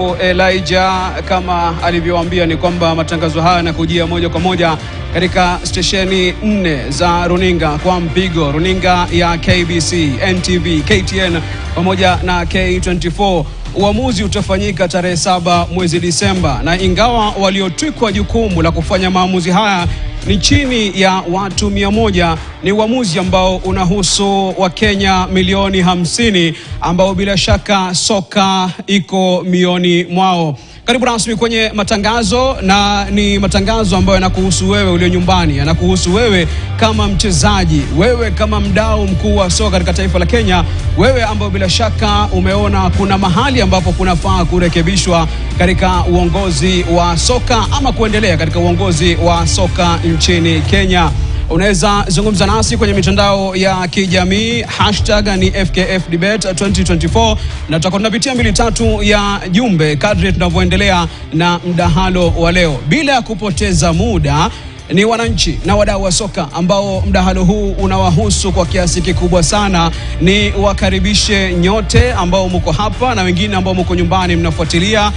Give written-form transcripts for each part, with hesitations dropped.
Elijah kama alivyowaambia ni kwamba matangazo haya yanakujia moja kwa moja katika stesheni 4 za runinga kwa mpigo, runinga ya KBC, NTV, KTN pamoja na K24. Uamuzi utafanyika tarehe 7 mwezi Disemba, na ingawa waliotwikwa jukumu la kufanya maamuzi haya ni chini ya watu 100, ni uamuzi ambao unahusu Wakenya milioni 50 ambao bila shaka soka iko mioni mwao. Karibu rasmi kwenye matangazo, na ni matangazo ambayo yanakuhusu wewe ulio nyumbani, yanakuhusu wewe kama mchezaji, wewe kama mdau mkuu wa soka katika taifa la Kenya, wewe ambao bila shaka umeona kuna mahali ambapo kunafaa kurekebishwa katika uongozi wa soka ama kuendelea katika uongozi wa soka nchini Kenya. Unaweza zungumza nasi kwenye mitandao ya kijamii, hashtag ni FKF Debate 2024, na tutakuwa tunapitia 2-3 ya jumbe kadri tunavyoendelea na mdahalo wa leo. Bila ya kupoteza muda, ni wananchi na wadau wa soka ambao mdahalo huu unawahusu kwa kiasi kikubwa sana. Ni wakaribishe nyote ambao mko hapa na wengine ambao mko nyumbani mnafuatilia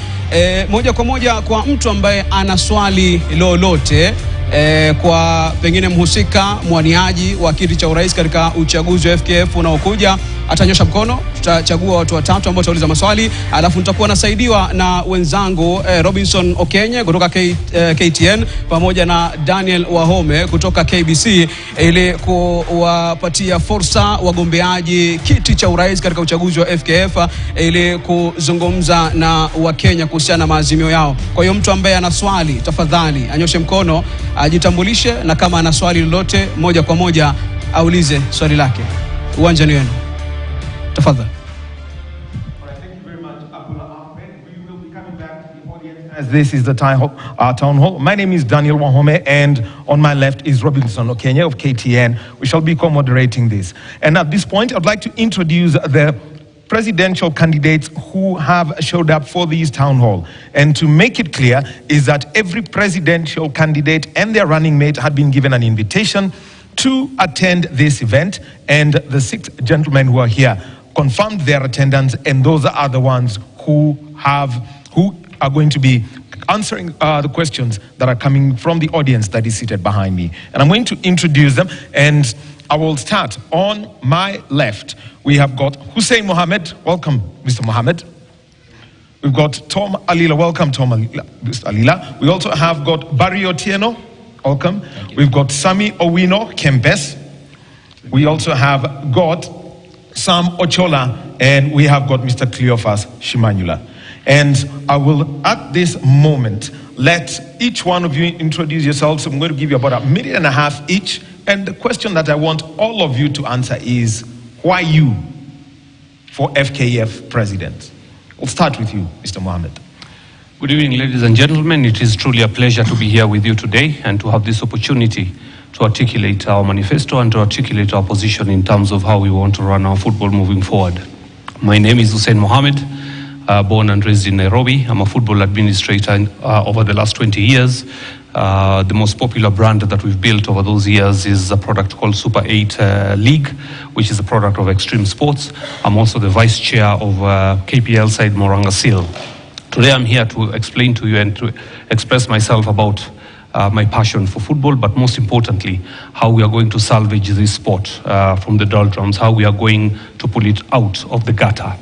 moja kwa moja. Kwa mtu ambaye ana swali lolote kwa pengine mhusika mwaniaji wa kiti cha urais katika uchaguzi wa FKF unaokuja, atanyosha mkono. Tutachagua watu 3 ambao watauliza maswali, alafu nitakuwa nasaidiwa na wenzangu Robinson Okenye kutoka KTN pamoja na Daniel Wahome kutoka KBC, ili kuwapatia fursa wagombeaji kiti cha urais katika uchaguzi wa FKF ili kuzungumza na Wakenya kuhusiana na maazimio yao. Kwa hiyo mtu ambaye ana swali, tafadhali anyoshe mkono, ajitambulishe, na kama ana swali lolote moja kwa moja aulize swali lake. Uwanja ni wenu. Tafadhali. Thank you very much, Ahmed. We will be coming back to the audience as this is the town hall. My name is Daniel Wahome, and on my left is Robinson Okenye of KTN. We shall be co-moderating this. And at this point, I'd like to introduce the presidential candidates who have showed up for this town hall. And to make it clear is that every presidential candidate and their running mate had been given an invitation to attend this event, and the 6 gentlemen who are here confirmed their attendance, and those are the ones who are going to be answering the questions that are coming from the audience that is seated behind me. And I'm going to introduce them, and I will start on my left. We have got Hussein Mohammed. Welcome, Mr. Mohammed. We've got Tom Alila. Welcome, Tom Mr. Alila. We also have got Barry Otieno. Welcome. We've got Sami Owino Kempes. We also have got Sam Ochola, and we have got Mr. Cleophas Shimanyula. And I will, at this moment, let each one of you introduce yourselves. I'm going to give you about 1.5 minutes each. And the question that I want all of you to answer is, why you for FKF president? We'll start with you, Mr. Mohammed. Good evening, ladies and gentlemen. It is truly a pleasure to be here with you today and to have this opportunity to articulate our manifesto and to articulate our position in terms of how we want to run our football moving forward. My name is Hussein Mohammed, born and raised in Nairobi. I'm a football administrator over the last 20 years. The most popular brand that we've built over those years is a product called Super 8 League, which is a product of Extreme Sports. I'm also the vice chair of KPL side Moranga Seal. Today I'm here to explain to you and to express myself about my passion for football, but most importantly, how we are going to salvage this sport from the doldrums, how we are going to pull it out of the gutter.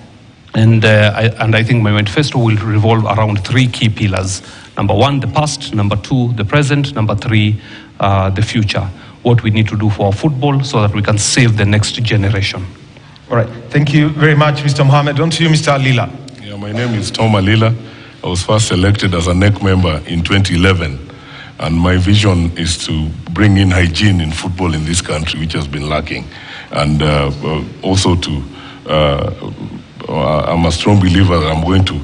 And I think my manifesto will revolve around 3 key pillars. Number 1, the past. Number 2, the present. Number 3, the future. What we need to do for our football so that we can save the next generation. All right. Thank you very much, Mr. Mohammed. On to you, Mr. Alila. Yeah, my name is Tom Alila. I was first elected as a NEC member in 2011. And my vision is to bring in hygiene in football in this country, which has been lacking. And also to, I'm a strong believer that I'm going to,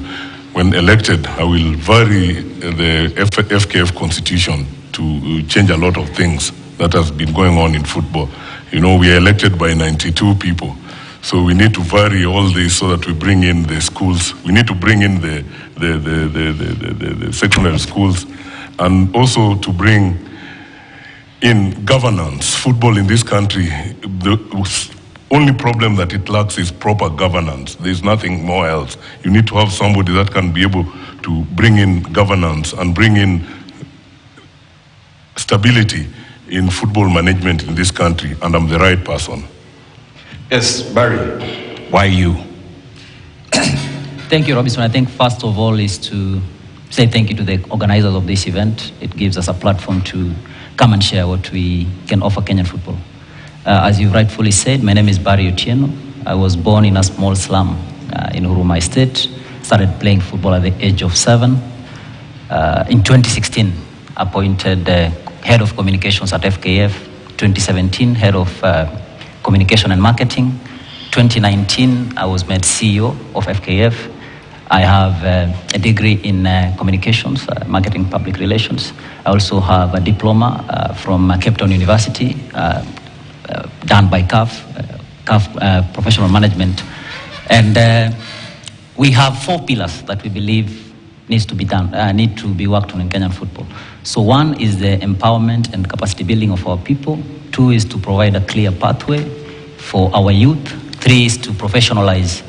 when elected, I will vary the FKF constitution to change a lot of things that has been going on in football. You know, we are elected by 92 people. So we need to vary all this so that we bring in the schools. We need to bring in the secondary schools, and also to bring in governance. Football in this country, only problem that it lacks is proper governance. There's nothing more else. You need to have somebody that can be able to bring in governance and bring in stability in football management in this country, and I'm the right person. Yes, Barry, why you? Thank you, Robinson. I think first of all is to say thank you to the organizers of this event. It gives us a platform to come and share what we can offer Kenyan football. As you rightfully said, my name is Barry Otieno. I was born in a small slum in Huruma Estate. Started playing football at the age of 7. In 2016, appointed head of communications at FKF. 2017, head of communication and marketing. 2019, I was made CEO of FKF. I have a degree in communications, marketing, public relations. I also have a diploma from Cape Town University, done by CAF Professional Management. And we have 4 pillars that we believe need to be worked on in Kenyan football. So 1 is the empowerment and capacity building of our people. 2 is to provide a clear pathway for our youth. 3 is to professionalize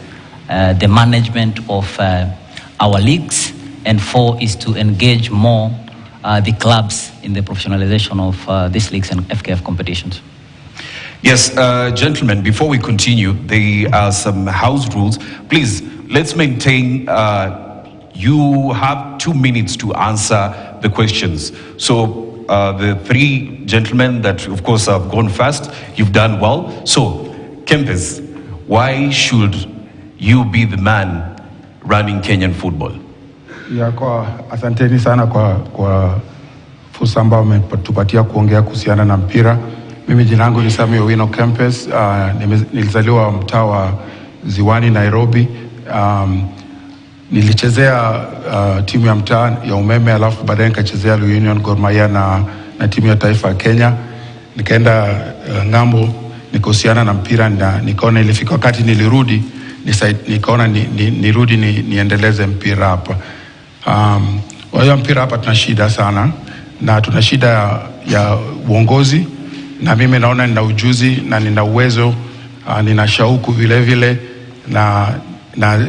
the management of our leagues. And 4 is to engage more the clubs in the professionalization of these leagues and FKF competitions. Yes, gentlemen, before we continue, there are some house rules. Please, let's maintain, you have 2 minutes to answer the questions. So the 3 gentlemen that, of course, have gone first, you've done well. So, Kempes, why should you be the man running Kenyan football? Ya, asanteni sana kwa fursa ambayo umetupatia kuongea kuhusiana na mpira. Mimi jina langu ni Samuel Owino Kempes. Nilizaliwa mtaa wa Ziwani, Nairobi. Nilichezea timu ya mtaa ya Umeme, alafu baadaye nikachezea Union Gor Mahia na timu ya taifa ya Kenya. Nikaenda ngambo nikahusiana na mpira, na nikaona ilifika wakati nilirudi, nikaona nirudi niendeleze mpira hapa. Kwa hiyo mpira hapa tuna shida sana, na tuna shida ya uongozi, na mimi naona nina ujuzi na nina uwezo, nina shauku vile vile, na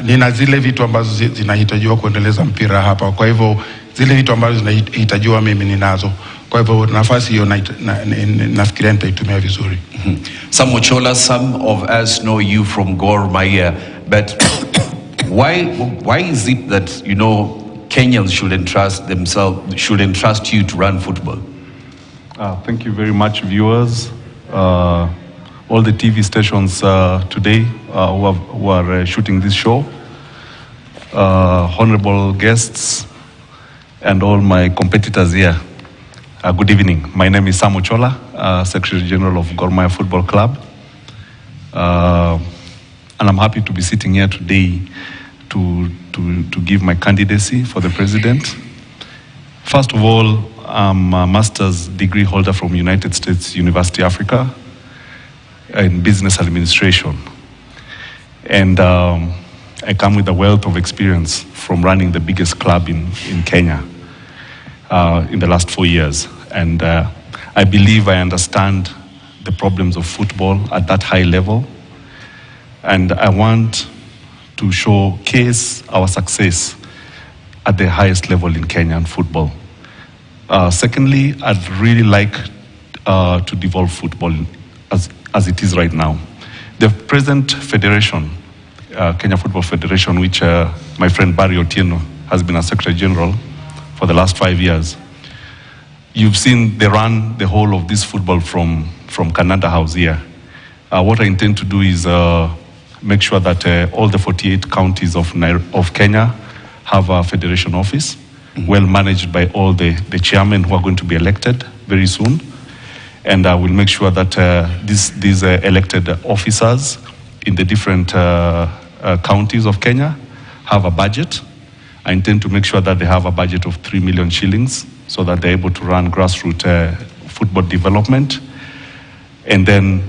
nina zile vitu ambazo zinahitajiwa kuendeleza mpira hapa. Kwa hivyo zile vitu ambazo zinahitajiwa mimi ninazo. Kwa hivyo nafasi hiyo nafikiria nitaitumia vizuri. Samuel Chola, some of us know you from Gor Mahia, but why is it that, you know, Kenyans should entrust you to run football? Thank you very much, viewers. All the TV stations today who are shooting this show, honorable guests, and all my competitors here. Good evening. My name is Samuel Chola, Secretary General of Gor Mahia Football Club. And I'm happy to be sitting here today to give my candidacy for the president. First of all, I'm a master's degree holder from United States University, Africa, in business administration. And I come with a wealth of experience from running the biggest club in Kenya in the last 4 years. And I believe I understand the problems of football at that high level. And I want to showcase our success at the highest level in Kenyan football. Secondly, I'd really like to devolve football as it is right now. The present federation, Kenya Football Federation, which my friend Barry Otieno has been a Secretary General for the last 5 years, you've seen they run the whole of this football from Canada House here. What I intend to do is make sure that all the 48 counties of Kenya have a federation office, well managed by all the chairmen who are going to be elected very soon. And I will make sure that these elected officers in the different counties of Kenya have a budget. I intend to make sure that they have a budget of 3 million shillings so that they're able to run grassroots football development. And then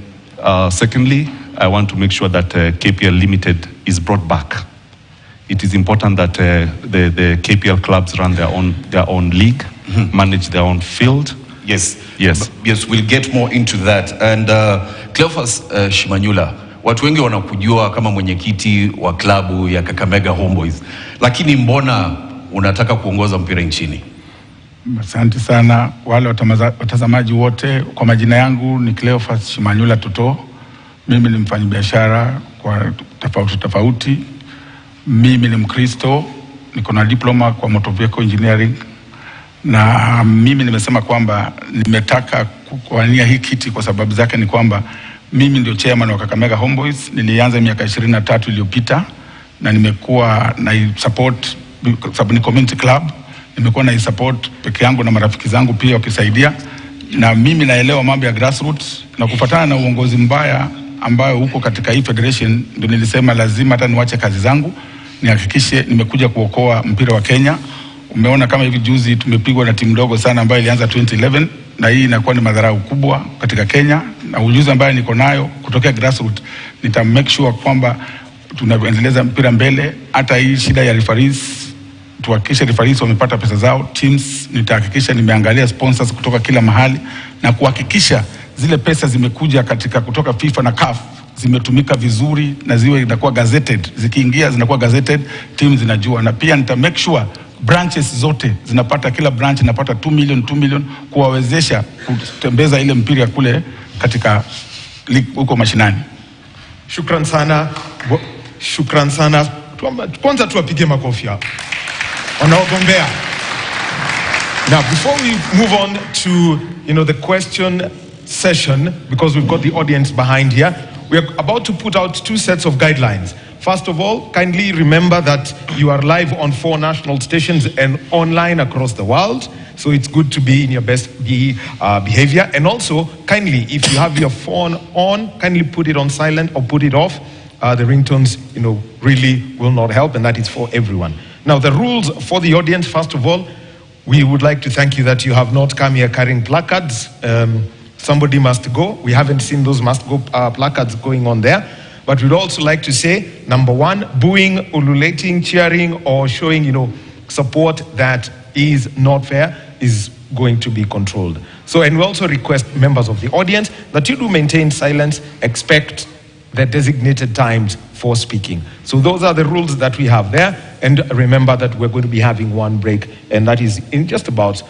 secondly, I want to make sure that KPL Limited is brought back. It is important that the KPL clubs run their own league, manage their own field. Yes. Yes. Yes, we'll get more into that. And Cleophas Shimanyula, watu wengi wanakujua kama mwenyekiti wa klabu ya Kakamega Homeboys, lakini mbona unataka kuongoza mpira nchini? Asante sana wale watazamaji wote. Kwa majina yangu ni Cleophas Shimanyula Toto. Mimi ni mfanyabiashara kwa tofauti. Mimi ni Mkristo, niko na diploma kwa motor vehicle engineering, na mimi nimesema kwamba nimetaka kuwania hii kiti kwa sababu zake ni kwamba mimi ndio chairman wa Kakamega Homeboys. Nilianza miaka 23 iliyopita na nimekuwa na support sababu ni community club. Nimekuwa na support peke yangu na marafiki zangu pia wakisaidia, na mimi naelewa mambo ya grassroots, na kufuatana na uongozi mbaya ambayo huko katika hii federation ndio nilisema lazima hata niwache kazi zangu nihakikishe nimekuja kuokoa mpira wa Kenya. Umeona kama hivi juzi tumepigwa na timu ndogo sana ambayo ilianza 2011, na hii inakuwa ni madharau kubwa katika Kenya, na ujuzi ambayo niko nayo kutokea grassroots nita make sure kwamba tunaendeleza mpira mbele. Hata hii shida ya referees, tuhakikishe referees wamepata pesa zao. Teams nitahakikisha nimeangalia sponsors kutoka kila mahali na kuhakikisha zile pesa zimekuja katika kutoka FIFA na CAF zimetumika vizuri na ziwe inakuwa gazetted, zikiingia zinakuwa gazetted, teams zinajua. Na pia nita make sure branches zote zinapata, kila branch inapata 2 million kuwawezesha kutembeza ile mpira kule katika huko mashinani. Shukran sana. Shukran sana. Kwanza tuwapige makofi hapa wanaogombea. Now, before we move on to, the question session, because we've got the audience behind here, we are about to put out 2 sets of guidelines. First of all, kindly remember that you are live on 4 national stations and online across the world. So it's good to be in your best behavior. And also, kindly, if you have your phone on, kindly put it on silent or put it off. The ringtones, really will not help, and that is for everyone. Now, the rules for the audience, first of all, we would like to thank you that you have not come here carrying placards. Somebody must go. We haven't seen those must go placards going on there. But we'd also like to say, number 1, booing, ululating, cheering, or showing, support that is not fair is going to be controlled. So, and we also request members of the audience that you do maintain silence, expect the designated times for speaking. So those are the rules that we have there. And remember that we're going to be having 1 break, and that is in just about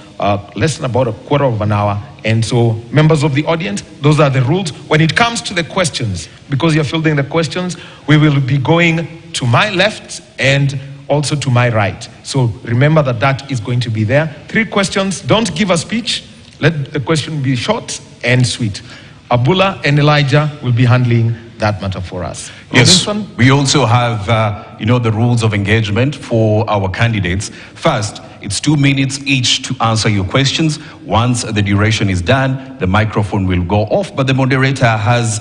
less than about a quarter of an hour. And so, members of the audience, those are the rules. When it comes to the questions, because you're fielding the questions, we will be going to my left and also to my right. So remember that is going to be there. 3 questions. Don't give a speech. Let the question be short and sweet. Abula and Elijah will be handling that matter for us. Yes, we also have, the rules of engagement for our candidates. First, it's 2 minutes each to answer your questions. Once the duration is done, the microphone will go off, but the moderator has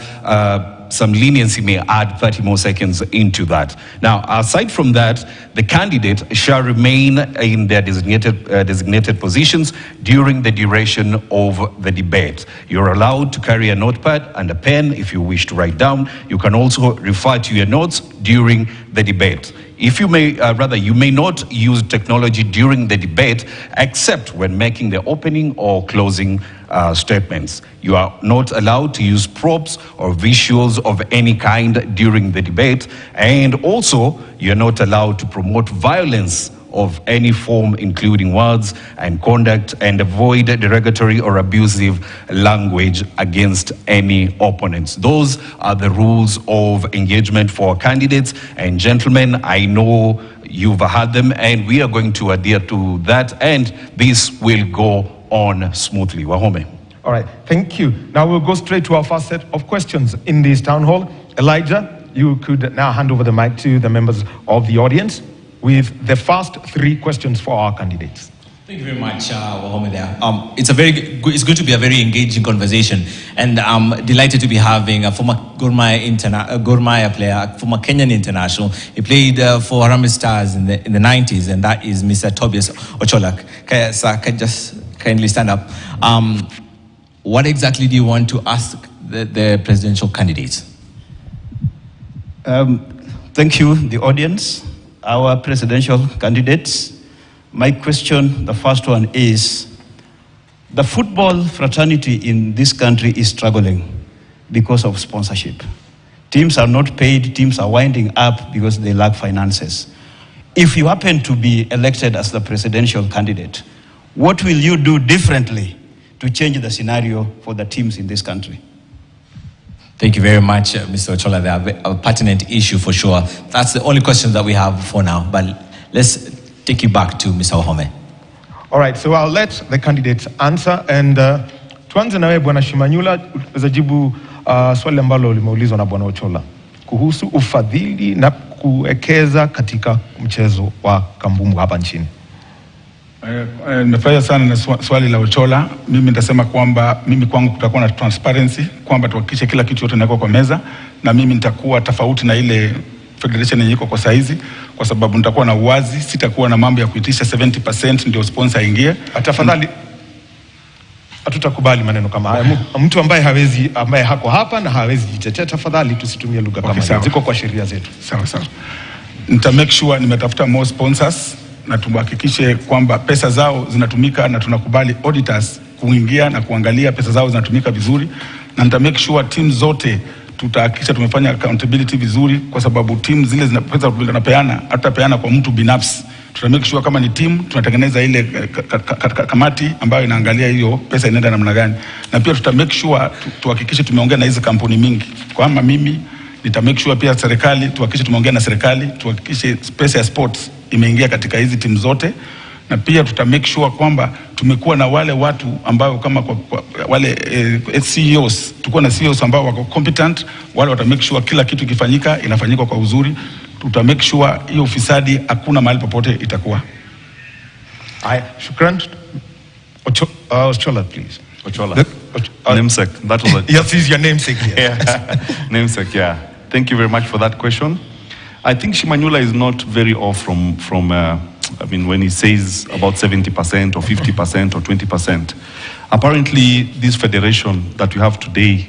some leniency, may add 30 more seconds into that. Now, aside from that, the candidate shall remain in their designated positions during the duration of the debate. You're allowed to carry a notepad and a pen if you wish to write down. You can also refer to your notes during the debate. If you may, you may not use technology during the debate except when making the opening or closing statements. You are not allowed to use props or visuals of any kind during the debate, and also you're not allowed to promote violence of any form, including words and conduct, and avoid derogatory or abusive language against any opponents. Those are the rules of engagement for candidates. And gentlemen, I know you've heard them, and we are going to adhere to that, and this will go on smoothly. Wahome. All right, thank you. Now we'll go straight to our first set of questions in this town hall. Elijah, you could now hand over the mic to the members of the audience with the first 3 questions for our candidates. Thank you very much, Wahome there. It's going to be a very engaging conversation, and I'm delighted to be having a former Gor Mahia player, former Kenyan international. He played for Harambee Stars in the 90s, and that is Mr. Tobias Ocholak. Sir, can just kindly stand up. What exactly do you want to ask the presidential candidates? Thank you, the audience, our presidential candidates. My question, the first one is, the football fraternity in this country is struggling because of sponsorship. Teams are not paid, teams are winding up because they lack finances. If you happen to be elected as the presidential candidate, what will you do differently to change the scenario for the teams in this country? Thank you very much, Mr. Ochola. They are a pertinent issue for sure. That's the only question that we have for now, but let's take you back to Mr. Wahome. All right, so I'll let the candidates answer, and tuanze na wewe Bwana Shimanyula uzajibu swali ambalo limeulizwa na Bwana Ochola kuhusu ufadhili na kuwekeza katika mchezo wa kambumbu hapa nchini. Nafurahia sana na swali la Ochola. Mimi nitasema kwamba mimi kwangu kutakuwa na transparency, kwamba tuhakikishe kila kitu yote inawekwa kwa meza, na mimi nitakuwa tofauti na ile federation yenye iko kwa saizi, kwa sababu nitakuwa na uwazi, sitakuwa na mambo ya kuitisha 70% ndio sponsor aingie. Tafadhali hatutakubali maneno kama haya. Mtu ambaye hako hapa na hawezi jitetea, tafadhali tusitumie lugha kama hizo. Ziko kwa sheria zetu. Sawa. Nita make sure nimetafuta more sponsors na tuhakikishe kwamba pesa zao zinatumika, na tunakubali auditors kuingia na kuangalia pesa zao zinatumika vizuri, na nita make sure team zote tutahakikisha tumefanya accountability vizuri, kwa sababu team zile zinapesa tunapeana hatapeana kwa mtu binafsi. Tuta make sure kama ni team tunatengeneza ile kamati ambayo inaangalia hiyo pesa inaenda namna gani, na pia tuta make sure tuhakikishe tumeongea na hizo kampuni mingi. Kama mimi nita make sure pia serikali tuhakikishe tumeongea na serikali, tuhakikishe pesa ya sports imeingia katika hizi timu zote, na pia tuta make sure kwamba tumekuwa na wale watu ambao kama wale CEOs, tuko na CEOs ambao wako competent, wale wata make sure kila kitu kifanyika inafanyika kwa uzuri. Tuta make sure hiyo ufisadi hakuna mahali popote itakuwa. Shukran. Ochola, please. Ochola. Namesake. That was yes, is your namesake here. Yeah. Namesake, yeah. Thank you very much for that question. I think Shimanyula is not very off from I mean, when he says about 70% or 50% or 20%. Apparently, this federation that we have today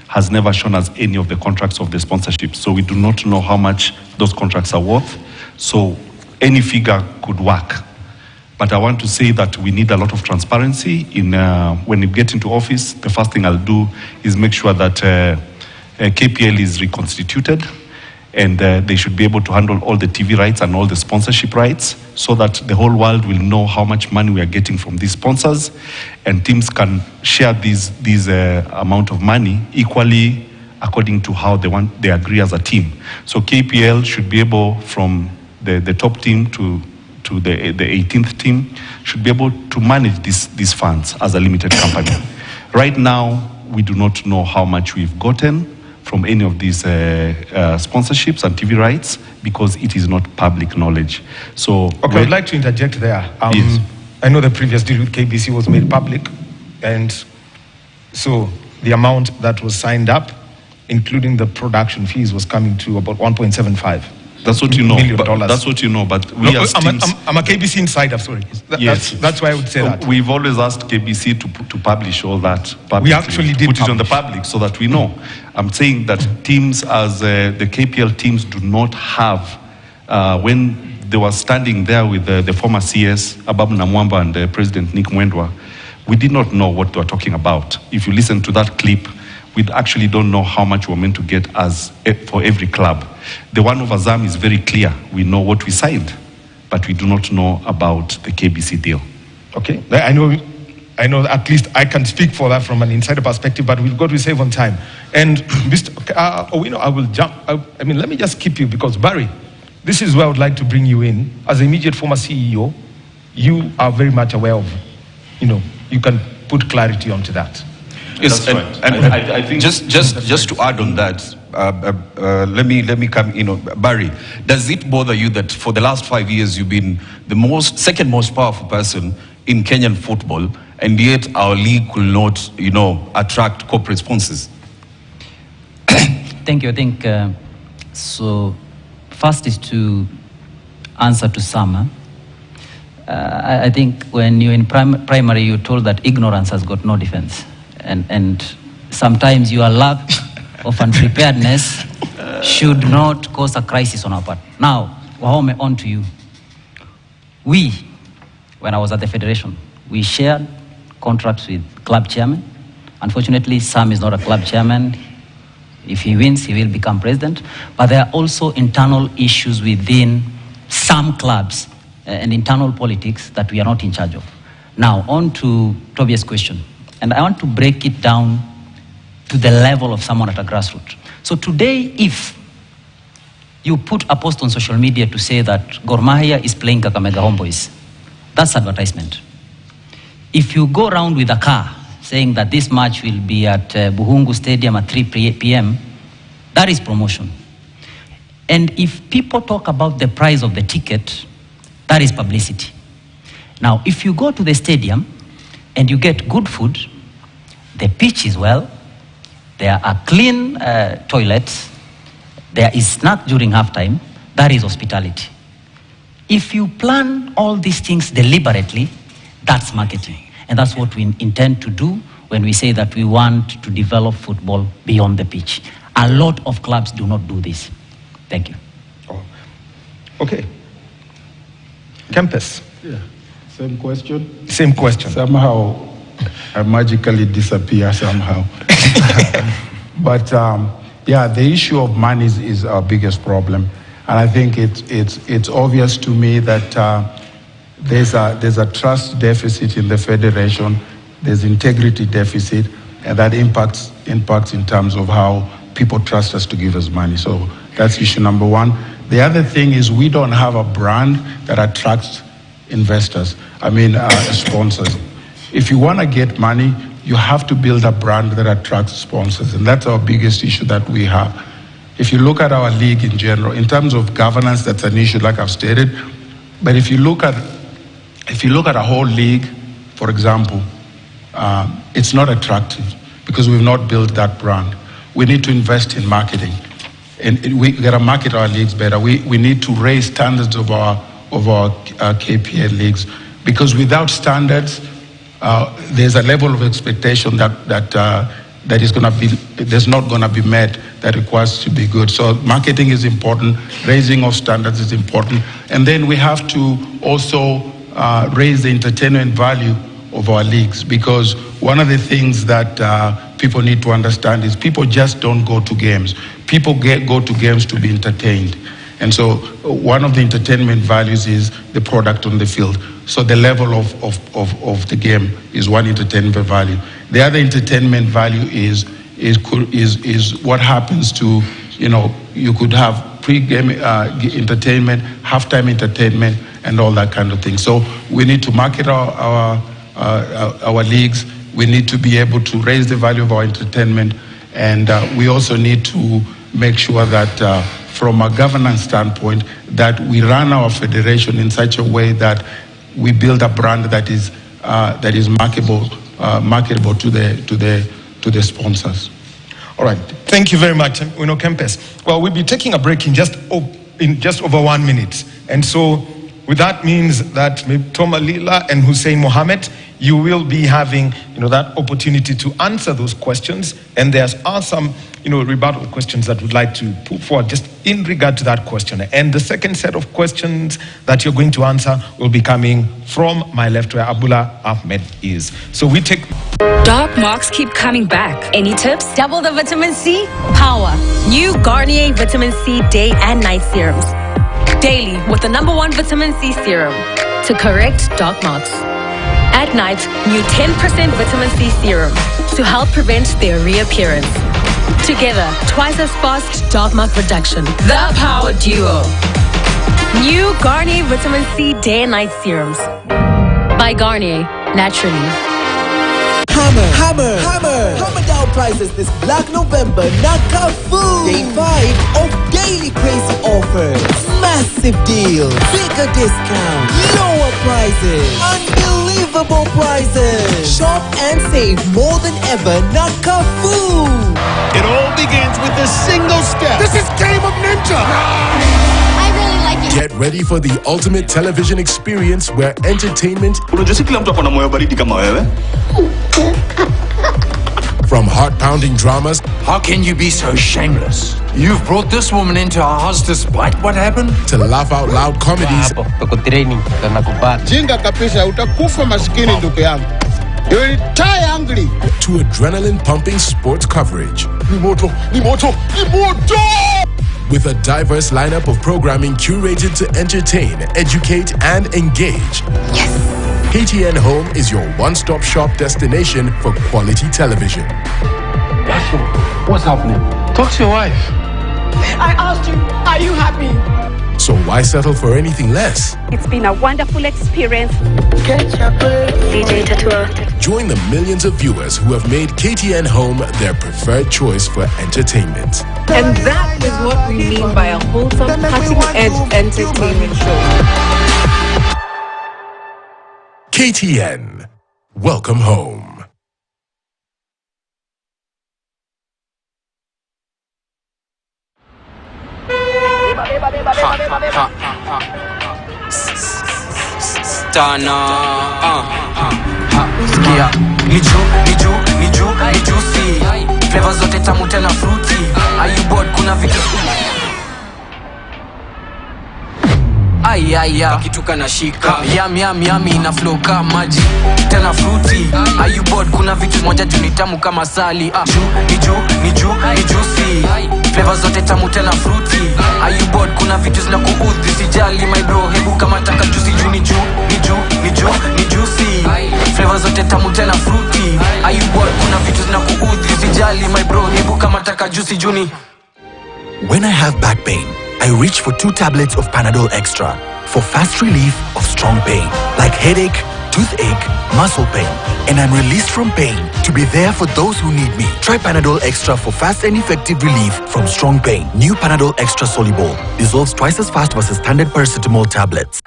has never shown us any of the contracts of the sponsorship. So we do not know how much those contracts are worth. So any figure could work. But I want to say that we need a lot of transparency in when you get into office. The first thing I'll do is make sure that KPL is reconstituted, and they should be able to handle all the TV rights and all the sponsorship rights, so that the whole world will know how much money we are getting from these sponsors, and teams can share these amount of money equally according to how they agree as a team. So KPL should be able, from the top team to the 18th team, should be able to manage these funds as a limited company. Right now, we do not know how much we've gotten from any of these sponsorships and TV rights, because it is not public knowledge. So, okay, I'd like to interject there. Yes. I know the previous deal with KBC was made public, and so the amount that was signed up, including the production fees, was coming to about 1.75. That's what you know. $1 That's what you know. But we as teams, I'm a KBC insider. Sorry. Yes. That's why I would say that. We've always asked KBC to publish all that publicly. We actually did put it on the public so that we know. I'm saying that teams, as the KPL teams, do not have when they were standing there with the former CS Abab Namwamba and President Nick Mwendwa, we did not know what they were talking about. If you listen to that clip, we actually don't know how much we're meant to get for every club. The one of Azam is very clear. We know what we signed, but we do not know about the KBC deal. Okay, I know at least I can speak for that from an insider perspective, but we've got to save on time. And Mr. Omino, I will jump. I mean, let me just keep you, because Barry, this is where I would like to bring you in. As the immediate former CEO, you are very much aware of, you can put clarity onto that. Yes, and I think just to add on that, let me come in. Barry, does it bother you that for the last 5 years you've been the second most powerful person in Kenyan football, and yet our league could not, attract corporate sponsors? Thank you. I think so. First is to answer to Sama. I think when you're in primary, you're told that ignorance has got no defense. And sometimes your lack of unpreparedness should not cause a crisis on our part. Now, Wahome, on to you. When I was at the federation, we shared contracts with club chairman. Unfortunately, Sam is not a club chairman. If he wins, he will become president. But there are also internal issues within some clubs and internal politics that we are not in charge of. Now, on to Tobias' question. And I want to break it down to the level of someone at a grassroots. So today, if you put a post on social media to say that Gor Mahia is playing Kakamega Homeboys, that's advertisement. If you go around with a car saying that this match will be at Buhungu Stadium at 3 p.m., that is promotion. And if people talk about the price of the ticket, that is publicity. Now, if you go to the stadium and you get good food, the pitch is well, there are clean toilets, there is snack during halftime, that is hospitality. If you plan all these things deliberately, that's marketing. And that's what we intend to do when we say that we want to develop football beyond the pitch. A lot of clubs do not do this. Thank you. Oh. Okay. Campus. Yeah. Same question? Same question. Somehow, I magically disappear somehow. But yeah, the issue of money is our biggest problem. And I think it's obvious to me that there's a trust deficit in the federation, there's integrity deficit, and that impacts in terms of how people trust us to give us money. So that's issue number one. The other thing is we don't have a brand that attracts investors, sponsors. If you want to get money, you have to build a brand that attracts sponsors, and that's our biggest issue that we have. If you look at our league in general, in terms of governance, that's an issue like I've stated, but if you look at a whole league, for example, it's not attractive because we've not built that brand. We need to invest in marketing, and we gotta market our leagues better. We need to raise standards of our KPL leagues, because without standards, there's a level of expectation that is there's not gonna be met, that requires to be good. So marketing is important, raising of standards is important, and then we have to also raise the entertainment value of our leagues, because one of the things that people need to understand is people just don't go to games. People go to games to be entertained. And so one of the entertainment values is the product on the field. So the level of the game is one entertainment value. The other entertainment value is what happens to, you could have pre-game entertainment, halftime entertainment, and all that kind of thing. So we need to market our leagues. We need to be able to raise the value of our entertainment, and we also need to make sure that from a governance standpoint, that we run our federation in such a way that we build a brand that is marketable to the sponsors. All right, thank you very much, Kempes. Well, we'll be taking a break in just over 1 minute, and so with that means that Toma Lila and Hussein Mohammed, you will be having that opportunity to answer those questions, and there are some rebuttal questions that we'd like to put forward just in regard to that question. And the second set of questions that you're going to answer will be coming from my left, where Abdullah Ahmed is. So we take... Dark marks keep coming back. Any tips? Double the vitamin C power. New Garnier Vitamin C Day and Night Serums. Daily with the #1 vitamin C serum to correct dark marks. At night, new 10% vitamin C serum to help prevent their reappearance. Together, twice as fast dark mark reduction. The Power Duo. New Garnier Vitamin C Day and Night Serums. By Garnier, naturally. Hammer down prices this Black November. Knockout food. Day 5 of daily crazy offers. Massive deals. Bigger discounts. Lower prices. Unbelievable prices. Shop and save more than ever. Knockout food. It all begins with a single step. This is Game of Ninja. I really like it. Get ready for the ultimate television experience where entertainment... From heart-pounding dramas... How can you be so shameless? You've brought this woman into our house despite what happened? To laugh-out-loud comedies... You'll die angry. To adrenaline-pumping sports coverage. Limoto. With a diverse lineup of programming curated to entertain, educate, and engage. Yes. KTN Home is your one-stop shop destination for quality television. What's happening? Talk to your wife. I asked you, are you happy? So why settle for anything less? It's been a wonderful experience. DJ Tatua. Join the millions of viewers who have made KTN Home their preferred choice for entertainment. And that is what we mean by a wholesome, cutting-edge entertainment show. KTN. Welcome home. Sikia, ni juicy. Flavor zote tamu tena fruity. Are you bored? Kuna vitu Aya, kituka na shika. Yummy na flow kama maji tena fruity. Are you bored? Kuna vitu moja juu ni tamu kama sali. Ni juicy. Flavor zote tamu tena fruity. Are you bored? Kuna vitu zinakuudhi, sijali my bro. Hebu kama taka juicy juu ni juicy. Flavor zote tamu tena fruity. Are you bored? Kuna vitu zinakuudhi, sijali my bro. Hebu kama taka juicy juu ni. When I have back pain, I reach for 2 tablets of Panadol Extra for fast relief of strong pain, like headache, toothache, muscle pain, and I'm released from pain to be there for those who need me. Try Panadol Extra for fast and effective relief from strong pain. New Panadol Extra Soluble dissolves twice as fast versus standard paracetamol tablets.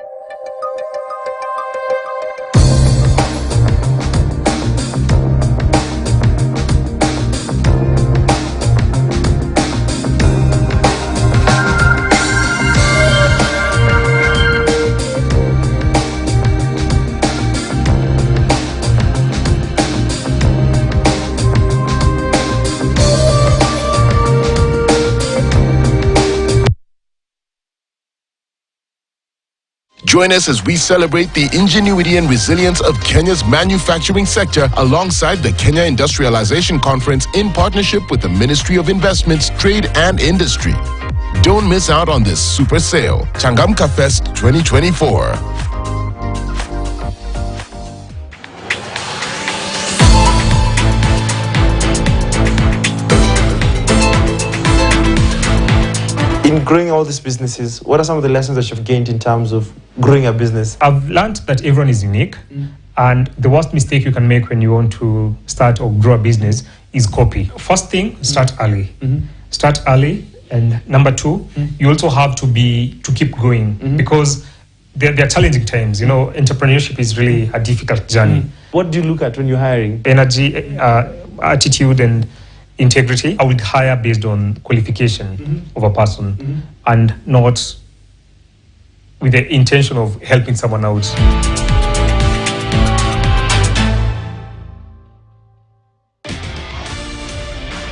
Join us as we celebrate the ingenuity and resilience of Kenya's manufacturing sector alongside the Kenya Industrialization Conference in partnership with the Ministry of Investments, Trade and Industry. Don't miss out on this super sale. Changamka Fest 2024. In growing all these businesses, what are some of the lessons that you've gained in terms of growing a business? I've learned that everyone is unique, and the worst mistake you can make when you want to start or grow a business is copy. First thing, start early. Start early, and number 2, you also have to keep going because they're challenging times. You know, entrepreneurship is really a difficult journey. What do you look at when you're hiring? Energy, attitude, and integrity. I would hire based on qualification of a person and not with the intention of helping someone out.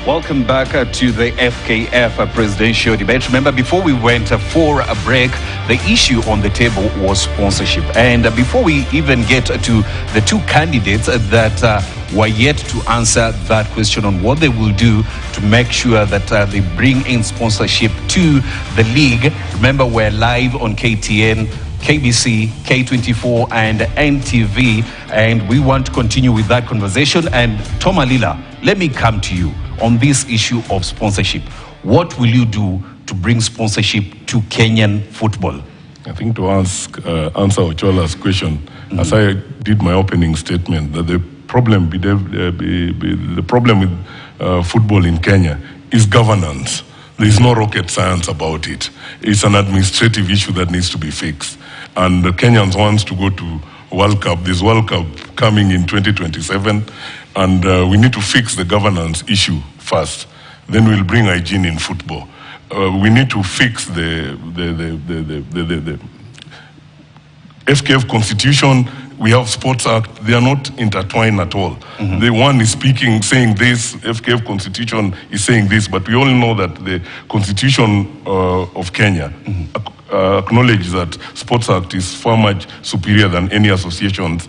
Welcome back to the FKF presidential debate. Remember, before we went for a break, the issue on the table was sponsorship. And before we even get to the 2 candidates that were yet to answer that question on what they will do to make sure that they bring in sponsorship to the league. Remember, we're live on KTN, KBC, K24 and NTV, and we want to continue with that conversation. And Tom Alila, let me come to you on this issue of sponsorship. What will you do to bring sponsorship to Kenyan football? I think to answer Ochola's question, as I did my opening statement, that the problem with football in Kenya is governance. There is no rocket science about it. It's an administrative issue that needs to be fixed. And the Kenyans want to go to World Cup. There's World Cup coming in 2027, and we need to fix the governance issue first. Then we'll bring hygiene in football. We need to fix the FKF constitution. We have Sports Act. They are not intertwined at all. The one is saying this, FKF constitution is saying this, but we all know that the constitution of Kenya acknowledges that Sports Act is far much superior than any association's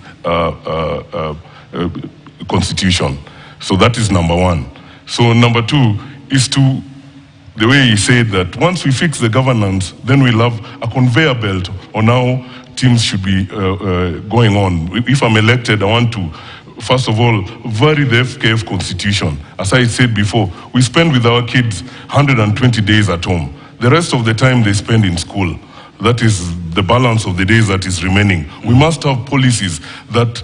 constitution. So that is number one. So number two is to, the way he said that once we fix the governance, then we'll have a conveyor belt on how teams should be going on. If I'm elected, I want to, first of all, vary the FKF constitution. As I said before, we spend with our kids 120 days at home. The rest of the time they spend in school. That is the balance of the days that is remaining. We must have policies that,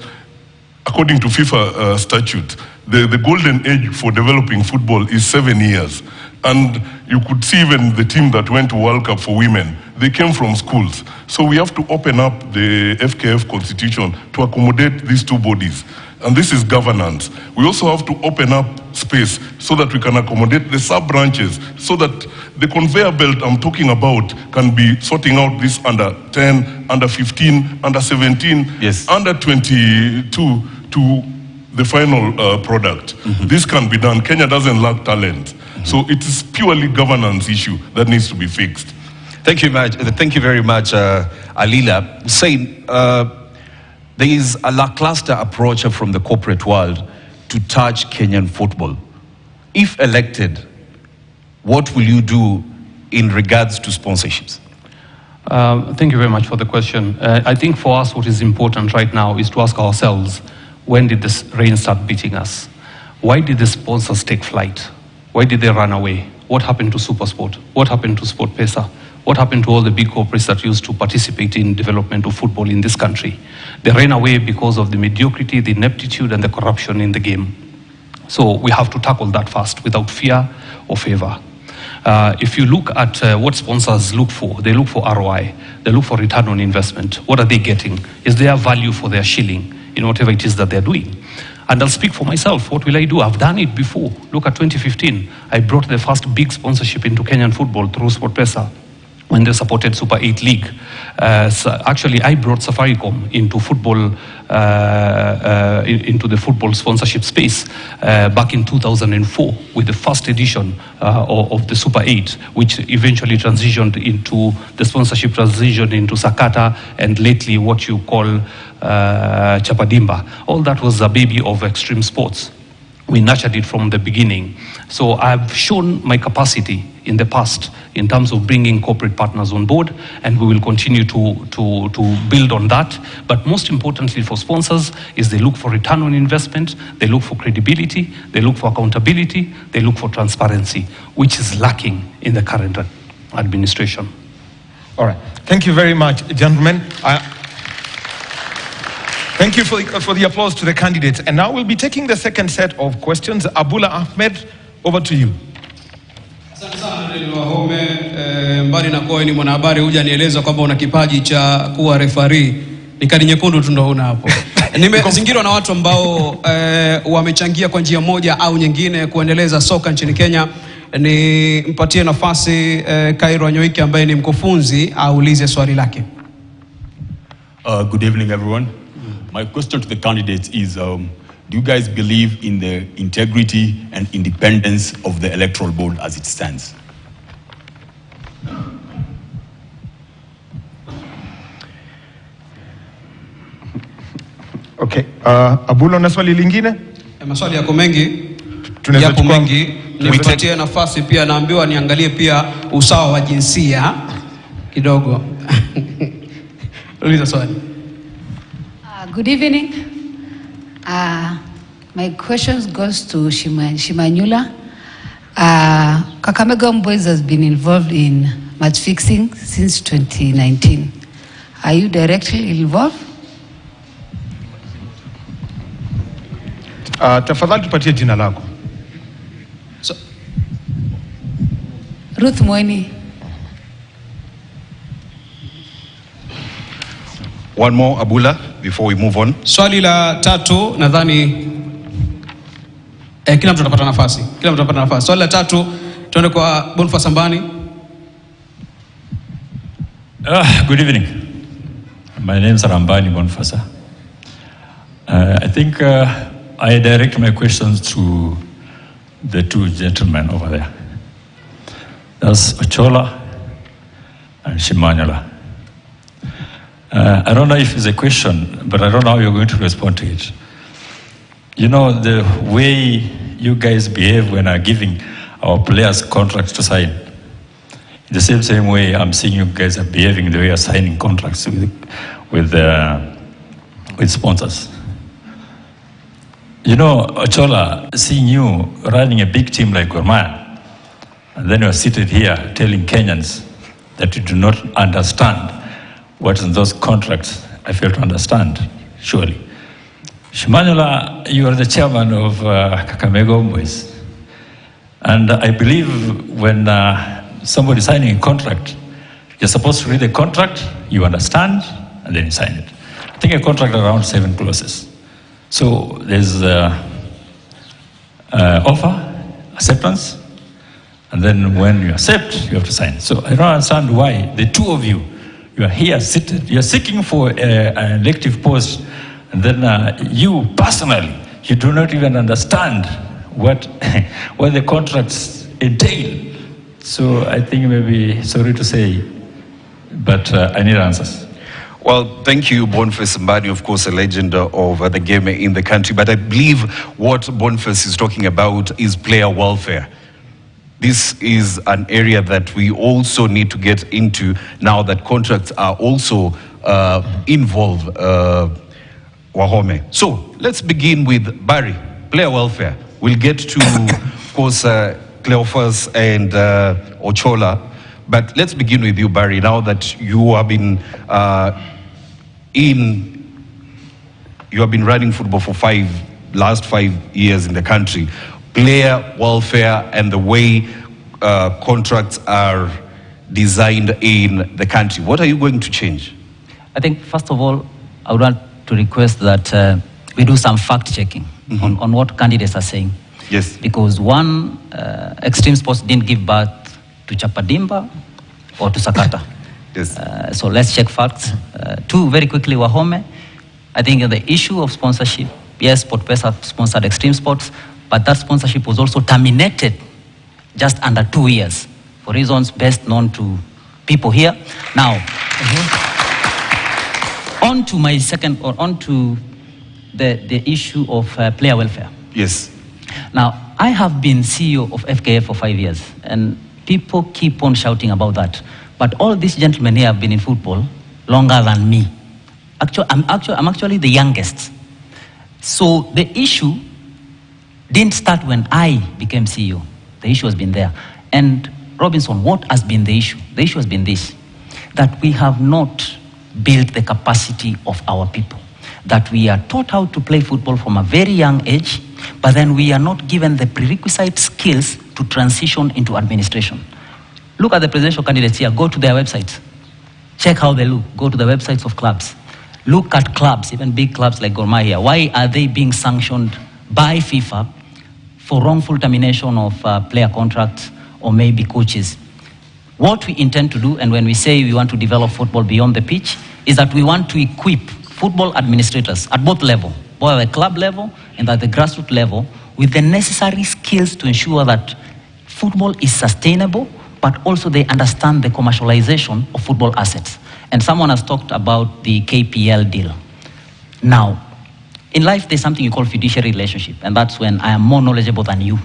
according to FIFA statute, the golden age for developing football is 7 years. And you could see even the team that went to World Cup for women, they came from schools. So we have to open up the FKF constitution to accommodate these two bodies. And this is governance. We also have to open up space so that we can accommodate the sub-branches, so that the conveyor belt I'm talking about can be sorting out this under 10, under 15, under 17, under 22 to the final product. This can be done. Kenya doesn't lack talent. So it is purely governance issue that needs to be fixed. Thank you very much, Alila. Saying there is a lackluster approach from the corporate world to touch Kenyan football. If elected, what will you do in regards to sponsorships? Thank you very much for the question. I think for us what is important right now is to ask ourselves, when did this rain start beating us? Why did the sponsors take flight? Why did they run away? What happened to SuperSport? What happened to SportPesa? What happened to all the big corporates that used to participate in development of football in this country? They ran away because of the mediocrity, the ineptitude, and the corruption in the game. So we have to tackle that first without fear or favor. If you look at what sponsors look for, they look for ROI. They look for return on investment. What are they getting? Is there value for their shilling in whatever it is that they're doing? And I'll speak for myself. What will I do? I've done it before. Look at 2015. I brought the first big sponsorship into Kenyan football through SportPesa when they supported Super 8 League. Actually, I brought Safaricom into football, into the football sponsorship space back in 2004 with the first edition of the Super 8, which eventually transitioned into the sponsorship transition into Sakata and lately what you call Chapadimba. All that was a baby of extreme sports. We nurtured it from the beginning. So I've shown my capacity in the past in terms of bringing corporate partners on board, and we will continue to build on that. But most importantly for sponsors is they look for return on investment, they look for credibility, they look for accountability, they look for transparency, which is lacking in the current administration. All right. Thank you very much, gentlemen. Thank you for the applause to the candidates. And now we'll be taking the second set of questions. Abula Ahmed, over to you. Asante sana Daniel Wahome. Mbali na kuwa ni mwanahabari, huja nieleza kwamba una kipaji cha kuwa referee. Ni kadi nyekundu tu ndo una hapo. Nimezingirwa na watu ambao wamechangia kwa njia moja au nyingine kuendeleza soka nchini Kenya. Ni mpatie nafasi Kairo Anyoike ambaye ni mkufunzi aulize swali lake. Good evening everyone. My question to the candidates is, do you guys believe in the integrity and independence of the Electoral Board as it stands? Okay. Abulo, na swali lingine? Maswali yako mengi. Yapo mengi. Nipatie nafasi pia, naambiwa niangalie pia usawa wa jinsia kidogo. Uliza swali. Good evening. My questions goes to Shimanyula. Kakamega Boys has been involved in match fixing since 2019. Are you directly involved? Tafadhali tupatie jina lako. Ruth Mweni. One more, Abula, before we move on. Swali la tatu, nadhani kila mtu atapata nafasi. Swali la tatu, tuende kwa Boniface Ambani. Good evening. My name is Rambani Boniface. I think I direct my questions to the two gentlemen over there. That's Ochola and Shimanyula. I don't know if it's a question, but I don't know how you're going to respond to it. you know, the way you guys behave when are giving our players contracts to sign. In the same way, I'm seeing you guys are behaving the way you're signing contracts with sponsors. You know, Ochola, seeing you running a big team like Gor Mahia, and then you're seated here telling Kenyans that you do not understand what in those contracts. I fail to understand, surely. Shimanyula, you are the chairman of Kakamega Homeboys. And I believe when somebody signing a contract, you're supposed to read the contract, you understand, and then you sign it. I think a contract around 7 clauses. So there's offer, acceptance, and then when you accept, you have to sign. So I don't understand why the two of you are here seated, you're seeking for an elective post, and then you personally, you do not even understand what the contracts entail. So I think maybe, sorry to say, but I need answers. Well, thank you, Boniface Mbadi, of course, a legend of the game in the country. But I believe what Boniface is talking about is player welfare. This is an area that we also need to get into now that contracts are also involved, Wahome. So let's begin with Barry, player welfare. We'll get to, of course, Cleophas and Ochola. But let's begin with you, Barry, now that you have been running football for last 5 years in the country. Player welfare and the way contracts are designed in the country. What are you going to change? I think, first of all, I would want to request that we do some fact-checking on what candidates are saying. Yes. Because one, extreme sports didn't give birth to Chapadimba or to Sakata. Yes. So let's check facts. Two, very quickly, Wahome. I think the issue of sponsorship, yes, SportPesa sponsored extreme sports, but that sponsorship was also terminated just under 2 years for reasons best known to people here. Now, on to my second, or on to the issue of player welfare. Yes. Now, I have been CEO of FKF for 5 years, and people keep on shouting about that. But all these gentlemen here have been in football longer than me. I'm actually the youngest. So the issue didn't start when I became CEO. The issue has been there. And Robinson, what has been the issue? The issue has been this, that we have not built the capacity of our people, that we are taught how to play football from a very young age, but then we are not given the prerequisite skills to transition into administration. Look at the presidential candidates here, go to their websites, check how they look, go to the websites of clubs. Look at clubs, even big clubs like Gor Mahia. Why are they being sanctioned by FIFA for wrongful termination of player contracts or maybe coaches? What we intend to do, and when we say we want to develop football beyond the pitch, is that we want to equip football administrators at both levels, both at the club level and at the grassroots level, with the necessary skills to ensure that football is sustainable, but also they understand the commercialization of football assets. And someone has talked about the KPL deal. Now, in life, there's something you call fiduciary relationship, and that's when I am more knowledgeable than you.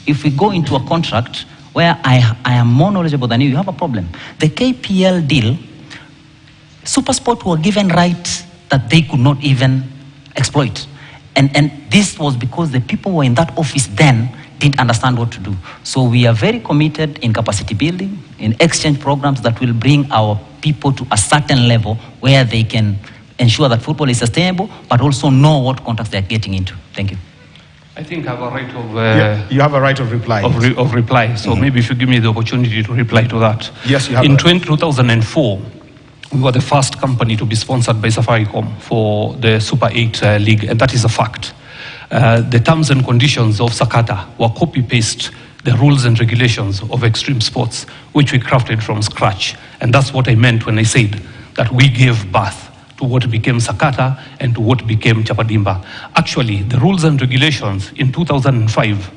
If we go into a contract where I am more knowledgeable than you, you have a problem. The KPL deal, SuperSport were given rights that they could not even exploit. And this was because the people who were in that office then didn't understand what to do. So we are very committed in capacity building, in exchange programs that will bring our people to a certain level where they can ensure that football is sustainable, but also know what contracts they're getting into. Thank you. I think I have a right of... you have a right of reply. Of reply. So maybe if you give me the opportunity to reply to that. Yes, you have. In 2004, we were the first company to be sponsored by Safaricom for the Super 8 League, and that is a fact. The terms and conditions of Sakata were copy-paste the rules and regulations of extreme sports, which we crafted from scratch. And that's what I meant when I said that we gave birth to what became Sakata and to what became Chapadimba. Actually, the rules and regulations in 2005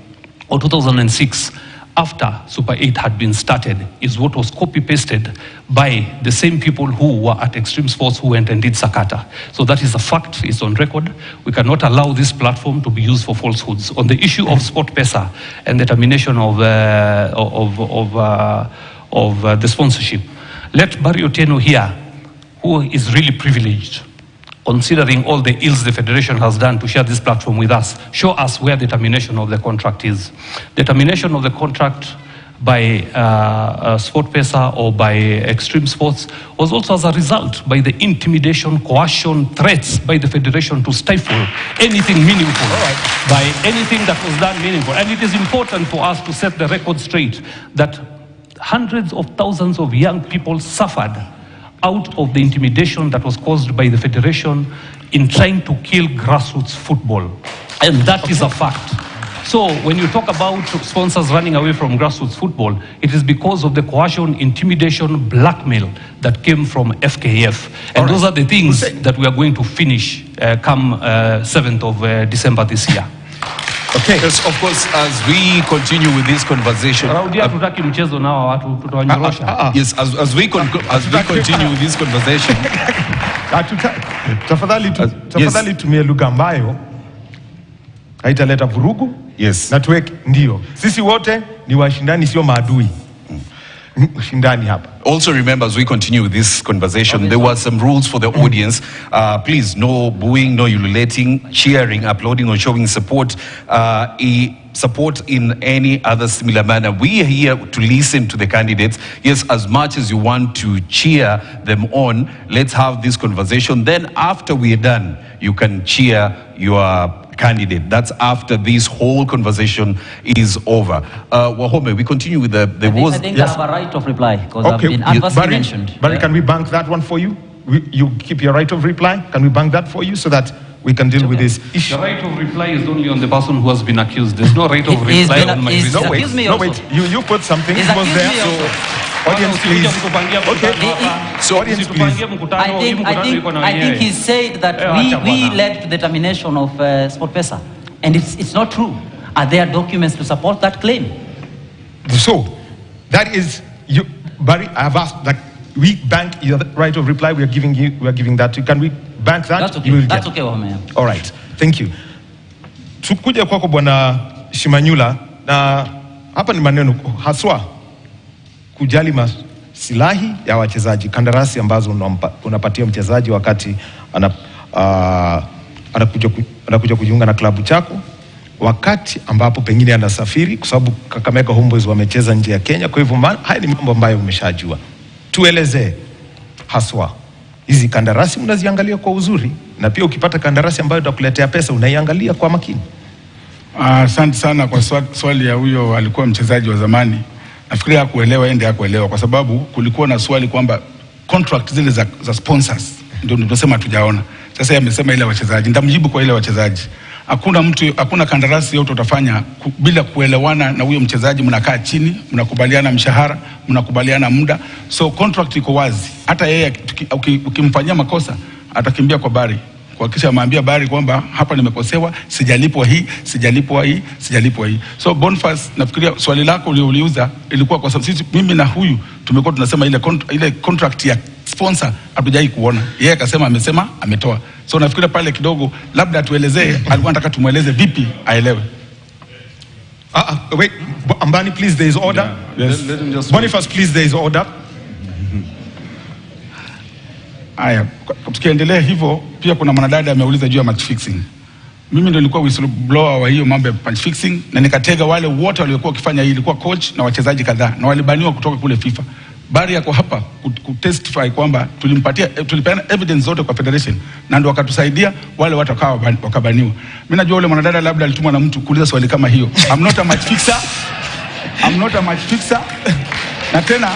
or 2006 after Super 8 had been started is what was copy-pasted by the same people who were at Extreme Sports who went and did Sakata. So that is a fact, it's on record. We cannot allow this platform to be used for falsehoods. On the issue of SportPesa and the termination of the sponsorship, let Barry Otieno here, who is really privileged, considering all the ills the Federation has done to share this platform with us, show us where the termination of the contract is. The termination of the contract by SportPesa or by Extreme Sports was also as a result by the intimidation, coercion, threats by the Federation to stifle anything meaningful, by anything that was done meaningful. And it is important for us to set the record straight that hundreds of thousands of young people suffered out of the intimidation that was caused by the Federation in trying to kill grassroots football. And that is a fact. So when you talk about sponsors running away from grassroots football, it is because of the coercion, intimidation, blackmail that came from FKF. And those are the things that we are going to finish come 7th of December this year. Okay. Yes, of course, as we continue with this conversation. Yes, as we continue with this conversation. Tafadhali tumie lugha ambayo haitaleta vurugu. Yes. Na tuweke ndio. Sisi wote ni washindani, sio maadui. Shindani hapa. Also remember, as we continue with this conversation, there were some rules for the audience. Please, no booing, no ululating, cheering, applauding, or showing support. Support in any other similar manner. We are here to listen to the candidates. Yes, as much as you want to cheer them on, let's have this conversation. Then after we are done, you can cheer your candidate. That's after this whole conversation is over. Wahome, we continue with the I think I have a right of reply because I've been adversely mentioned. Barry, can we bank that one for you? You keep your right of reply? Can we bank that for you so that we can deal with this issue? The right of reply is only on the person who has been accused. There's no right of reply on my No, wait. You put something. It was there. So, audience, please. Okay. So, audience, please. I think he said that we led to the termination of SportPesa, and it's not true. Are there documents to support that claim? So, that is you, Barry. I have asked that we bank your right of reply. We are giving that to you. Can we bank that? That's okay. That's okay, Wahome. All right. Thank you. Tukuja kwako Bwana Shimanyula, na hapa ni maneno haswa kujali masilahi ya wachezaji, kandarasi ambazo unapatia mchezaji wakati anakuja kujiunga na klabu chako, wakati ambapo pengine anasafiri, kwa sababu Kakamega Homeboyz wamecheza nje ya Kenya. Kwa hivyo haya ni mambo ambayo umeshajua. Tueleze haswa hizi kandarasi mnaziangalia kwa uzuri, na pia ukipata kandarasi ambayo itakuletea pesa unaiangalia kwa makini. Asante sana kwa swali ya huyo alikuwa mchezaji wa zamani. Nafikiri hakuelewa kwa sababu kulikuwa na swali kwamba contract zile za sponsors ndio tunasema tujaona. Sasa yeye amesema ile wachezaji. Nitamjibu kwa ile wachezaji. Hakuna kandarasi yote utafanya bila kuelewana na huyo mchezaji. Mnakaa chini, mnakubaliana mshahara, mnakubaliana muda. So contract iko wazi. Hata yeye ukimfanyia makosa atakimbia kwa Barry, kuhakikisha amwambia Barry kwamba hapa nimekosewa, sijalipwa hii. So Boniface, nafikiria swali lako uliouliza ilikuwa kwa sababu sisi, mimi na huyu tumekuwa tunasema ile contract ya sponsor hatujai kuona. Yeye akasema ametoa. So nafikiria pale kidogo labda atuelezee, alikuwa anataka tumueleze vipi aelewe. Wait, Ambani, please, there is order. Yeah, yes. Let him just Boniface, please, there is order. Aya, tukiendelea hivyo, pia kuna mwanadada ameuliza juu ya match fixing. Mimi ndio nilikuwa whistleblower wa hiyo mambo ya match fixing, na nikatega wale wote waliokuwa wakifanya hii, ilikuwa coach na wachezaji kadhaa, na walibaniwa kutoka kule FIFA. Barry yako hapa kutestify kwamba tulipeana evidence zote kwa federation, na ndio wakatusaidia wale watu wakabaniwa. Mimi najua yule mwanadada labda alitumwa na mtu kuuliza swali kama hiyo. I'm not a match fixer. Na tena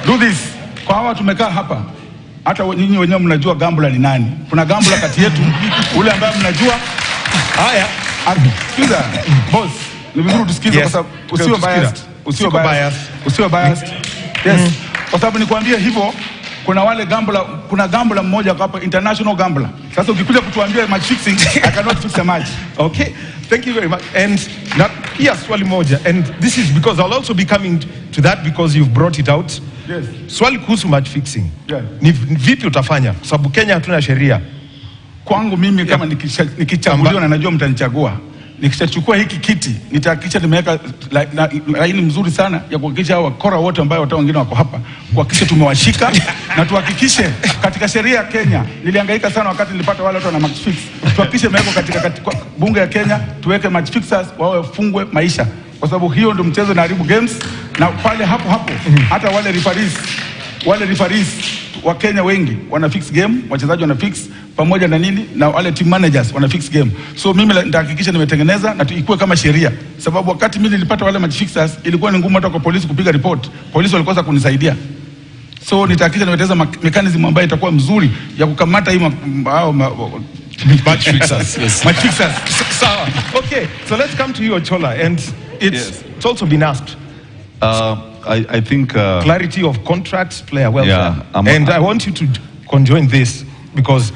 do this. Kwa hawa tumekaa hapa, hata nyinyi wenyewe mnajua gambler ni nani. Kuna gambler kati yetu ule ambaye mnajua. Haya, sikiza boss, ni vizuri tusikize kwa sababu usiwe biased. Yes. Kwa sababu nikwambia hivyo, kuna gambler mmoja hapa, international gambler. Sasa ukikuja kutuambia match fixing, I cannot fix a match. Okay, thank you very much. And now, yes, swali moja. And this is because I'll also be coming to that because you've brought it out. Yes. Swali kuhusu match fixing. Yeah. Ni vipi utafanya? Kwa sababu Kenya hatuna sheria. Kwangu mimi kama nikichaguliwa na najua mtanichagua, nikishachukua hiki kiti nitahakikisha nimeweka laini mzuri sana ya kuhakikisha hao wakora wote ambao watu wengine wako hapa, kuhakikisha tumewashika na tuhakikishe katika sheria ya Kenya. Nilihangaika sana wakati nilipata wale watu na match fix. Tuhakikishe meko katika bunge ya Kenya tuweke match fixers wawe fungwe maisha, kwa sababu hiyo ndio mchezo na haribu games. Na pale hapo hata wale referees wa Kenya wengi wana fix game, wachezaji wana fix pamoja na nini, na wale team managers wana fix game. So mimi nitahakikisha nimetengeneza na ikuwe kama sheria, sababu wakati mimi nilipata wale match fixers ilikuwa ni ngumu hata kwa polisi kupiga report. Polisi walikosa kunisaidia. So nitahakikisha nimetengeneza mechanism ambayo itakuwa mzuri ya kukamata hii match fixers. Yes. Match fixers. Okay, so let's come to you, Ochola, and it's also been asked. I think clarity of contracts, player welfare, yeah, and I want you to conjoin this because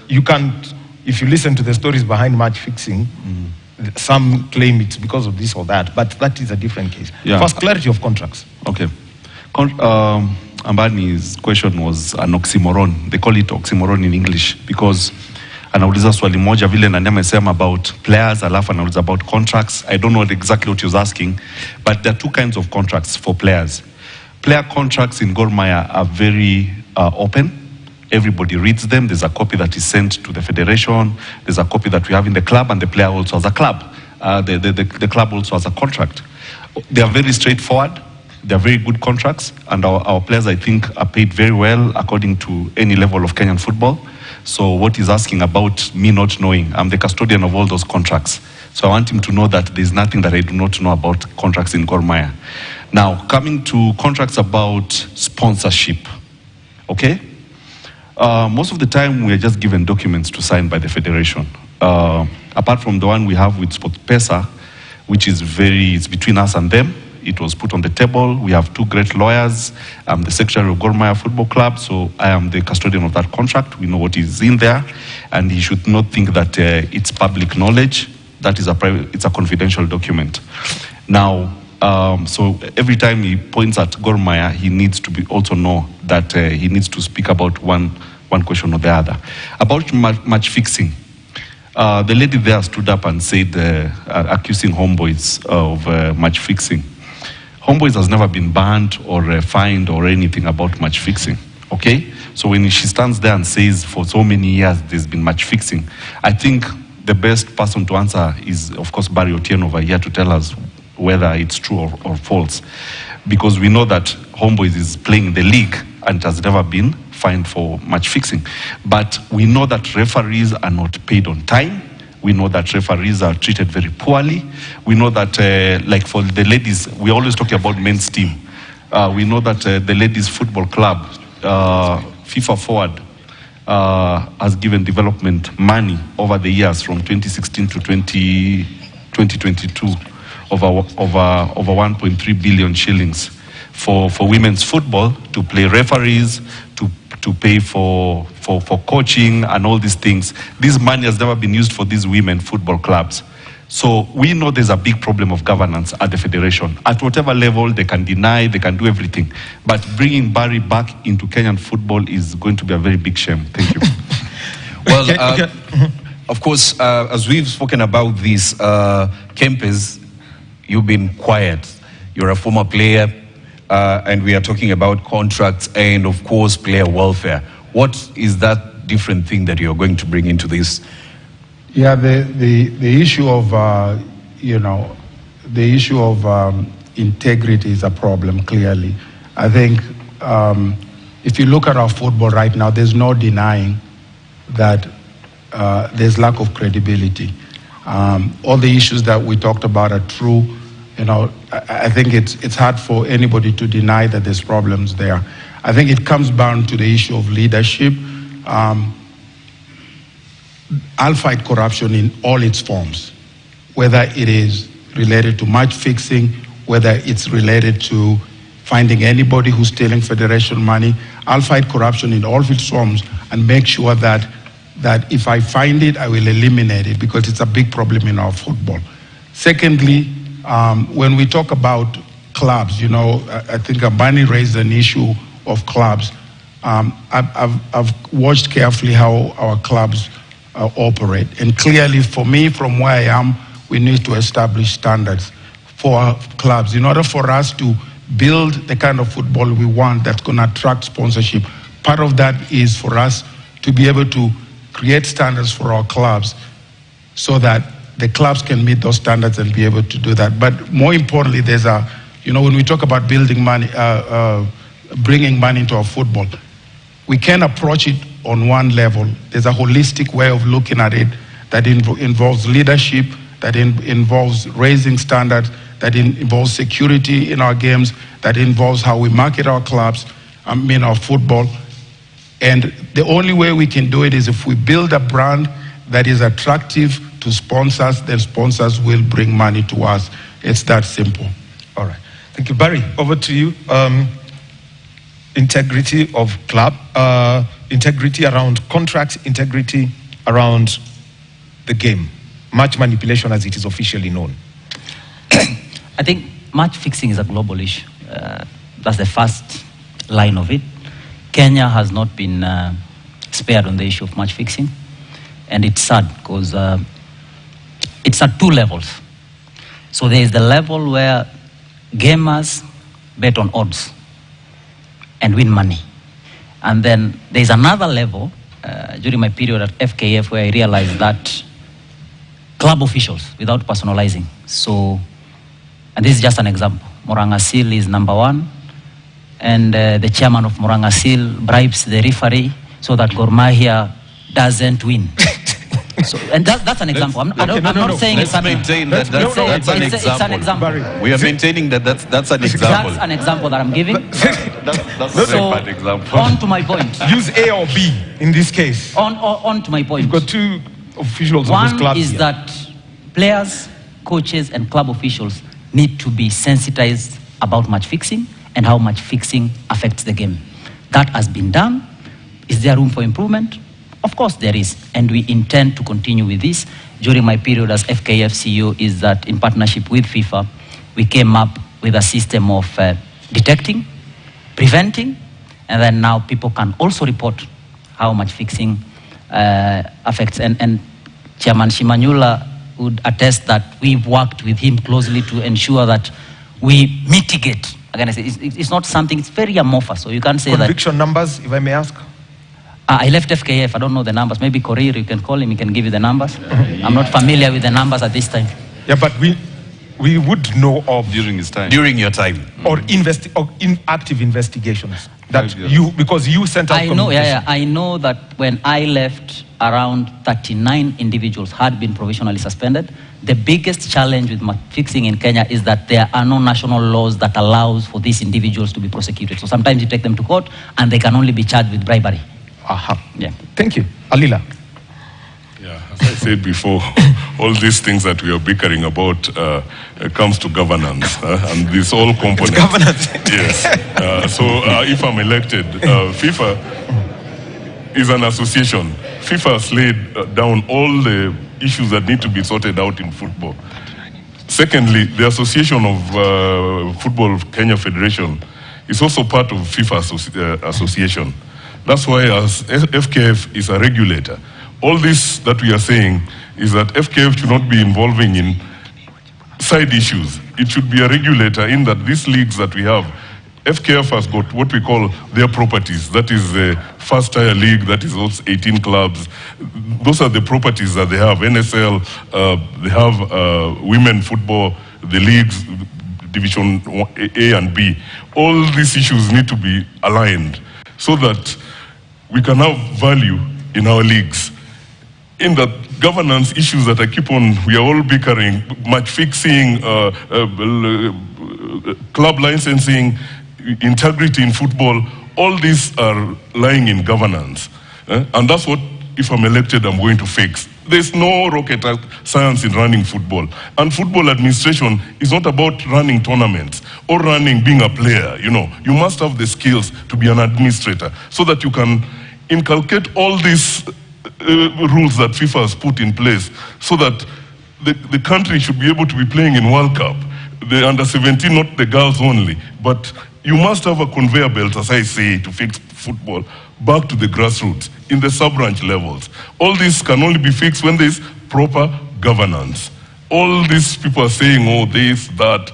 you can't. If you listen to the stories behind match fixing, some claim it's because of this or that, but that is a different case. Yeah. First, clarity of contracts. Okay. Ambani's question was an oxymoron. They call it oxymoron in English because anauliza swali moja vile nani amesema about players, alafu anauliza about contracts. I don't know exactly what he was asking, but there are two kinds of contracts for players. Player contracts in Gor Mahia are very open. Everybody reads them. There's a copy that is sent to the federation. There's a copy that we have in the club, and the player also has a club. The club also has a contract. They are very straightforward. They are very good contracts, and our players, I think, are paid very well according to any level of Kenyan football. So what he's asking about me not knowing, I'm the custodian of all those contracts. So I want him to know that there's nothing that I do not know about contracts in Gor Mahia. Now, coming to contracts about sponsorship, okay? Most of the time, we are just given documents to sign by the federation. Apart from the one we have with SportPesa, which is it's between us and them. It was put on the table. We have two great lawyers. I'm the secretary of Gor Mahia Football Club, so I am the custodian of that contract. We know what is in there, and he should not think that it's public knowledge. That is it's a confidential document. Now, so every time he points at Gor Mahia, he needs to also know that he needs to speak about one question or the other. About match fixing, the lady there stood up and said, accusing Homeboys of match fixing. Homeboys has never been banned or fined or anything about match fixing, okay? So when she stands there and says for so many years there's been match fixing, I think the best person to answer is, of course, Barry Otieno over here to tell us whether it's true or false. Because we know that Homeboys is playing the league and it has never been fined for match fixing. But we know that referees are not paid on time. We know that referees are treated very poorly. We know that, like for the ladies, we always talk about men's team. We know that the ladies football club, FIFA Forward, has given development money over the years from 2016 to 2022, over 1.3 billion shillings for women's football, to play referees, to pay for coaching and all these things. This money has never been used for these women football clubs. So we know there's a big problem of governance at the federation. At whatever level, they can deny, they can do everything. But bringing Barry back into Kenyan football is going to be a very big shame. Thank you. Well, of course, as we've spoken about this, Kempes, you've been quiet. You're a former player, and we are talking about contracts and, of course, player welfare. What is that different thing that you're going to bring into this? Yeah, the issue of, the issue of integrity is a problem, clearly. I think if you look at our football right now, there's no denying that there's lack of credibility. All the issues that we talked about are true. I think it's hard for anybody to deny that there's problems there. I think it comes down to the issue of leadership. I'll fight corruption in all its forms, whether it is related to match fixing, whether it's related to finding anybody who's stealing federation money. I'll fight corruption in all its forms and make sure that if I find it, I will eliminate it, because it's a big problem in our football. Secondly, when we talk about clubs, you know, I think Abani raised an issue of clubs. I've watched carefully how our clubs operate. And clearly, for me, from where I am, we need to establish standards for our clubs in order for us to build the kind of football we want that's going to attract sponsorship. Part of that is for us to be able to create standards for our clubs so that the clubs can meet those standards and be able to do that. But more importantly, there's when we talk about building money, bringing money into our football, we can approach it on one level. There's a holistic way of looking at it that involves leadership, that involves raising standards, that involves security in our games, that involves how we market our clubs, our football. And the only way we can do it is if we build a brand that is attractive to sponsors, then sponsors will bring money to us. It's that simple. All right. Thank you. Barry, over to you. Integrity of club, integrity around contracts, integrity around the game. Match manipulation as it is officially known. I think match fixing is a global issue. That's the first line of it. Kenya has not been spared on the issue of match fixing. And it's sad because it's at two levels. So there is the level where gamers bet on odds and win money. And then there's another level during my period at FKF where I realized that club officials, without personalizing. So, and this is just an example. Morangasil is number one, and the chairman of Morangasil bribes the referee so that Gor Mahia doesn't win. So, and that's an example. I'm not saying Let's maintain that that's an example. It's an example. We are maintaining that that's an example. That's an example that I'm giving. That's a very bad example. On to my point. Use A or B in this case. On to my point. You've got two officials of this club. One is here. that players, coaches, and club officials need to be sensitized about match fixing and how match fixing affects the game. That has been done. Is there room for improvement? Of course there is, and we intend to continue with this. During my period as FKF CEO is that in partnership with FIFA, we came up with a system of detecting, preventing, and then now people can also report how match fixing affects. And Chairman Shimanyula would attest that we've worked with him closely to ensure that we mitigate. Again, I say it's not something, it's very amorphous, so you can't say Conviction numbers, if I may ask? I left FKF, I don't know the numbers. Maybe Korir, you can call him, he can give you the numbers. I'm not familiar with the numbers at this time. Yeah, but we would know of during his time. During your time. Or active investigations. That because you sent out I know, I know that when I left, around 39 individuals had been provisionally suspended. The biggest challenge with match fixing in Kenya is that there are no national laws that allows for these individuals to be prosecuted. So sometimes you take them to court and they can only be charged with bribery. Aha. Yeah. Thank you. Alila. Yeah, as I said before, all these things that we are bickering about comes to governance, and this all components. It's governance. Yes. So if I'm elected, FIFA is an association. FIFA has laid down all the issues that need to be sorted out in football. Secondly, the Association of Football of Kenya Federation is also part of FIFA association. That's why as FKF is a regulator, all this that we are saying is that FKF should not be involving in side issues. It should be a regulator in that these leagues that we have, FKF has got what we call their properties. That is the first tier league, that is also 18 clubs. Those are the properties that they have. NSL, they have women football, the leagues, Division A and B. All these issues need to be aligned so that we can have value in our leagues. In the governance issues that I keep on, we are all bickering, match fixing, club licensing, integrity in football, all these are lying in governance. And that's what, if I'm elected, I'm going to fix. There's no rocket science in running football. And football administration is not about running tournaments or being a player, you know. You must have the skills to be an administrator so that you can inculcate all these rules that FIFA has put in place so that the country should be able to be playing in World Cup. The under-17, not the girls only, but you must have a conveyor belt, as I say, to fix football back to the grassroots in the sub-branch levels. All this can only be fixed when there is proper governance. All these people are saying, oh, this, that,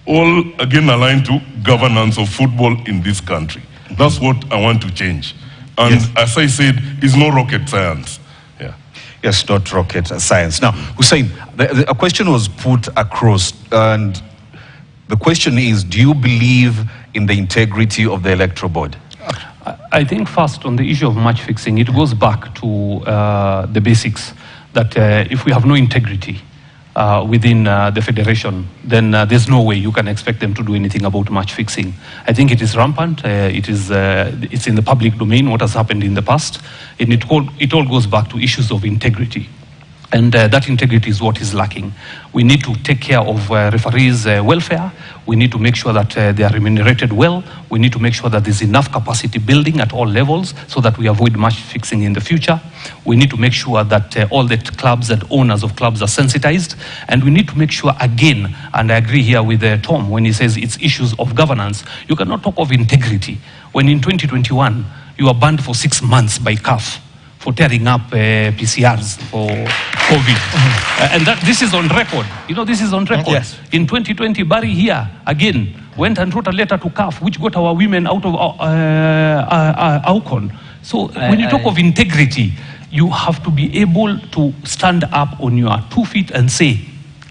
all again aligned to governance of football in this country. That's what I want to change. And as I said, it's no rocket science. Yes, not rocket science. Now, Hussein, a question was put across, and the question is, do you believe in the integrity of the Electoral Board? I think first on the issue of match fixing, it goes back to the basics that if we have no integrity within the federation, then there's no way you can expect them to do anything about match fixing. I think it is rampant. It's in the public domain what has happened in the past, and it all goes back to issues of integrity. And that integrity is what is lacking. We need to take care of referees' welfare. We need to make sure that they are remunerated well. We need to make sure that there's enough capacity building at all levels so that we avoid match fixing in the future. We need to make sure that all the clubs and owners of clubs are sensitized. And we need to make sure, again, and I agree here with Tom when he says it's issues of governance. You cannot talk of integrity when in 2021 you are banned for 6 months by CAF for tearing up PCRs for COVID. And this is on record. You know, this is on record. Yes. In 2020, Barry here, again, went and wrote a letter to CAF, which got our women out of AUCON. So when you talk of integrity, you have to be able to stand up on your 2 feet and say,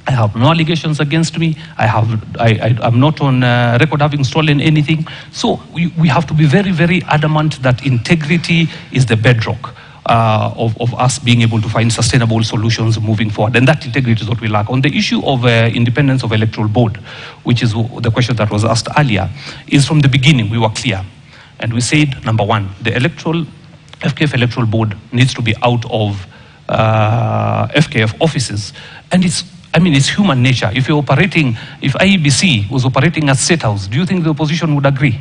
I have no allegations against me. I'm not on record having stolen anything. So we have to be very, very adamant that integrity is the bedrock of us being able to find sustainable solutions moving forward. And that integrity is what we lack. On the issue of independence of Electoral Board, which is the question that was asked earlier, is from the beginning we were clear. And we said, number one, the FKF Electoral Board needs to be out of FKF offices. And it's human nature. If IEBC was operating at State House, do you think the opposition would agree?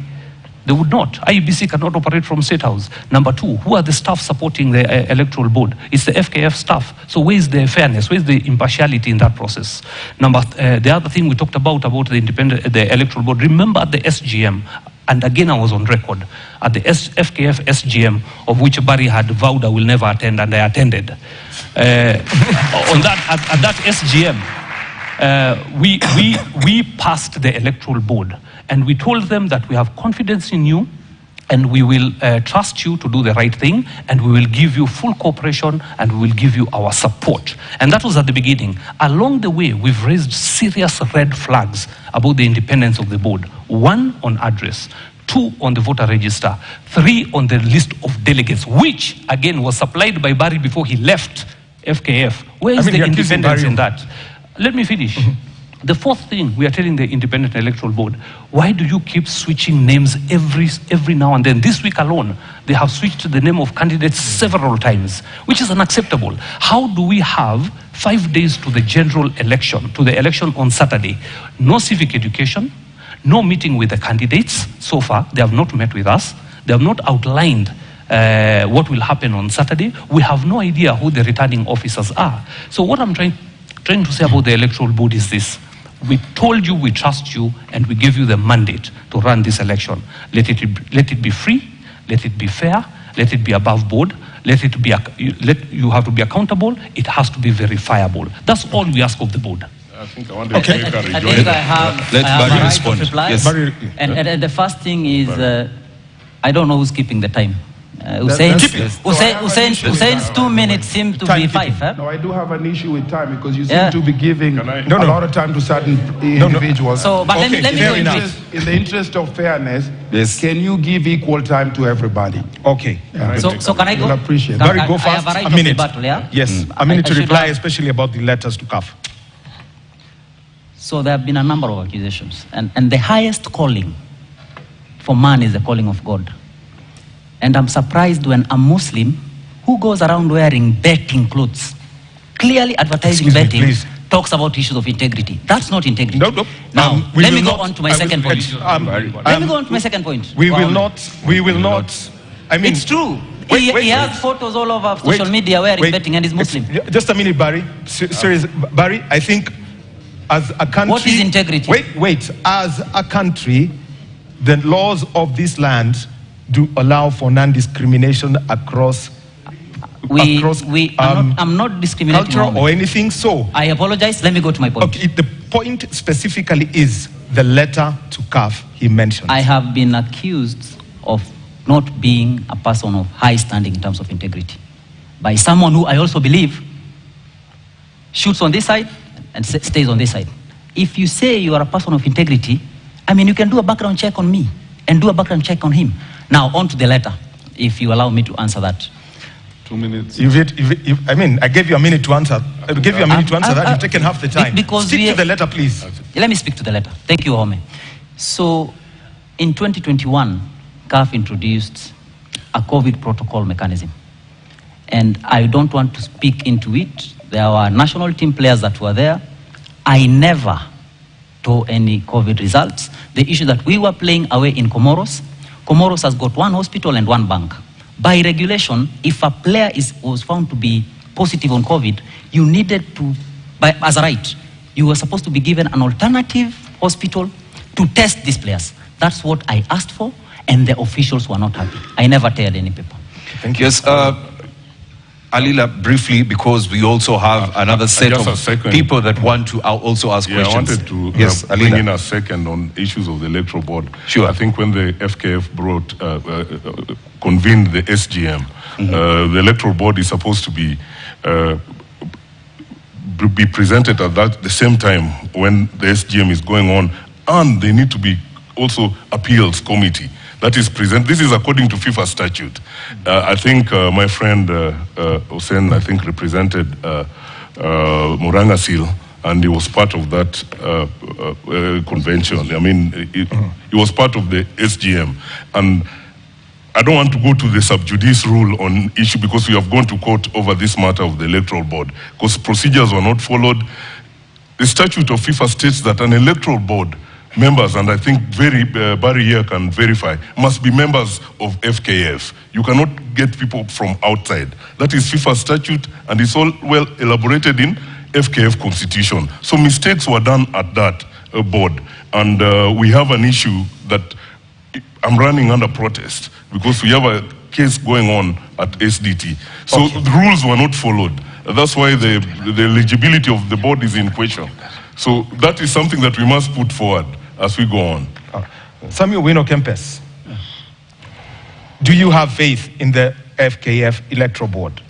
They would not. IEBC cannot operate from State House. Number two, who are the staff supporting the Electoral Board? It's the FKF staff. So where is the fairness? Where is the impartiality in that process? The other thing we talked about the Electoral Board, remember the SGM, and again I was on record, at the FKF SGM, of which Barry had vowed I will never attend, and I attended. At that SGM, we passed the Electoral Board, and we told them that we have confidence in you, and we will trust you to do the right thing, and we will give you full cooperation, and we will give you our support. And that was at the beginning. Along the way, we've raised serious red flags about the independence of the board. 1, on address. 2, on the voter register. 3, on the list of delegates, which, again, was supplied by Barry before he left FKF. Where is the independence in that? Let me finish. The 4th thing we are telling the Independent Electoral Board, why do you keep switching names every now and then? This week alone, they have switched the name of candidates several times, which is unacceptable. How do we have 5 days to the general election, to the election on Saturday? No civic education, no meeting with the candidates so far. They have not met with us. They have not outlined what will happen on Saturday. We have no idea who the returning officers are. So what I'm trying to say about the Electoral Board is this. We told you we trust you, and we give you the mandate to run this election. Let it be free, let it be fair, let it be above board, you have to be accountable, it has to be verifiable. That's all we ask of the board. I think I want I think I have Barry respond. Reply. Yes. And the first thing is, I don't know who's keeping the time. Hussein's 2 minutes seem to be 5. Huh? No, I do have an issue with time because you seem to be giving a lot of time to certain individuals. So, but let me go into it. In the interest of fairness, yes, can you give equal time to everybody? Okay. Yeah. So can I go? We'll appreciate Barry, go I have fast. a right A minute. of rebuttal, yeah? Yes, a minute to reply, especially about the letters to CAF. So there have been a number of accusations. And the highest calling for man is the calling of God. And I'm surprised when a Muslim who goes around wearing betting clothes clearly advertising Excuse me, betting please. talks about issues of integrity. That's not integrity. No, no. Now, We let me will go not- on to my I second will- point. Let me go on to my second point. We will Wow. not. We will not. I mean, It's true. Wait, he wait, has wait. photos all over Wait, social media where he's wait. betting and he's Muslim. Just a minute, Barry. Serious, Barry. I think as a country. What is integrity? Wait. As a country, the laws of this land do allow for non-discrimination across. I'm not discriminating. Cultural Mohammed. or anything. So I apologize. Let me go to my point. Okay, the point specifically is the letter to CAF he mentioned. I have been accused of not being a person of high standing in terms of integrity by someone who I also believe shoots on this side and stays on this side. If you say you are a person of integrity, I mean, you can do a background check on me and do a background check on him. Now, on to the letter, if you allow me to answer that. 2 minutes. I mean, I gave you a minute to answer. I gave you a minute to answer that. You've taken half the time. Because Stick to the letter, please. Let me speak to the letter. Thank you, Home. So, in 2021, CAF introduced a COVID protocol mechanism. And I don't want to speak into it. There were national team players that were there. I never saw any COVID results. The issue that we were playing away in Comoros, Comoros has got one hospital and one bank. By regulation, if a player was found to be positive on COVID, you needed to, as a right, you were supposed to be given an alternative hospital to test these players. That's what I asked for, and the officials were not happy. I never tell any people. Thank you. Yes, Alila, briefly, because we also have another set just a of second. people that want to also ask Yeah, questions. I wanted to yes, bring Alila. in a second on issues of the electoral board. Sure. I think when the FKF convened the SGM, the electoral board is supposed to be presented at the same time when the SGM is going on, and they need to be also appeals committee. That is present. This is according to FIFA statute. I think my friend Hussein, I think, represented Muranga Seal, and he was part of that convention. I mean, he was part of the SGM. And I don't want to go to the sub judice rule on issue because we have gone to court over this matter of the electoral board because procedures were not followed. The statute of FIFA states that an electoral board members, and I think Barry here can verify, must be members of FKF. You cannot get people from outside. That is FIFA statute, and it's all well elaborated in FKF constitution. So mistakes were done at that board, and we have an issue that I'm running under protest because we have a case going on at SDT. So the rules were not followed. That's why the eligibility of the board is in question. So that is something that we must put forward as we go on. Samuel Wino Kempes, do you have faith in the FKF electoral board?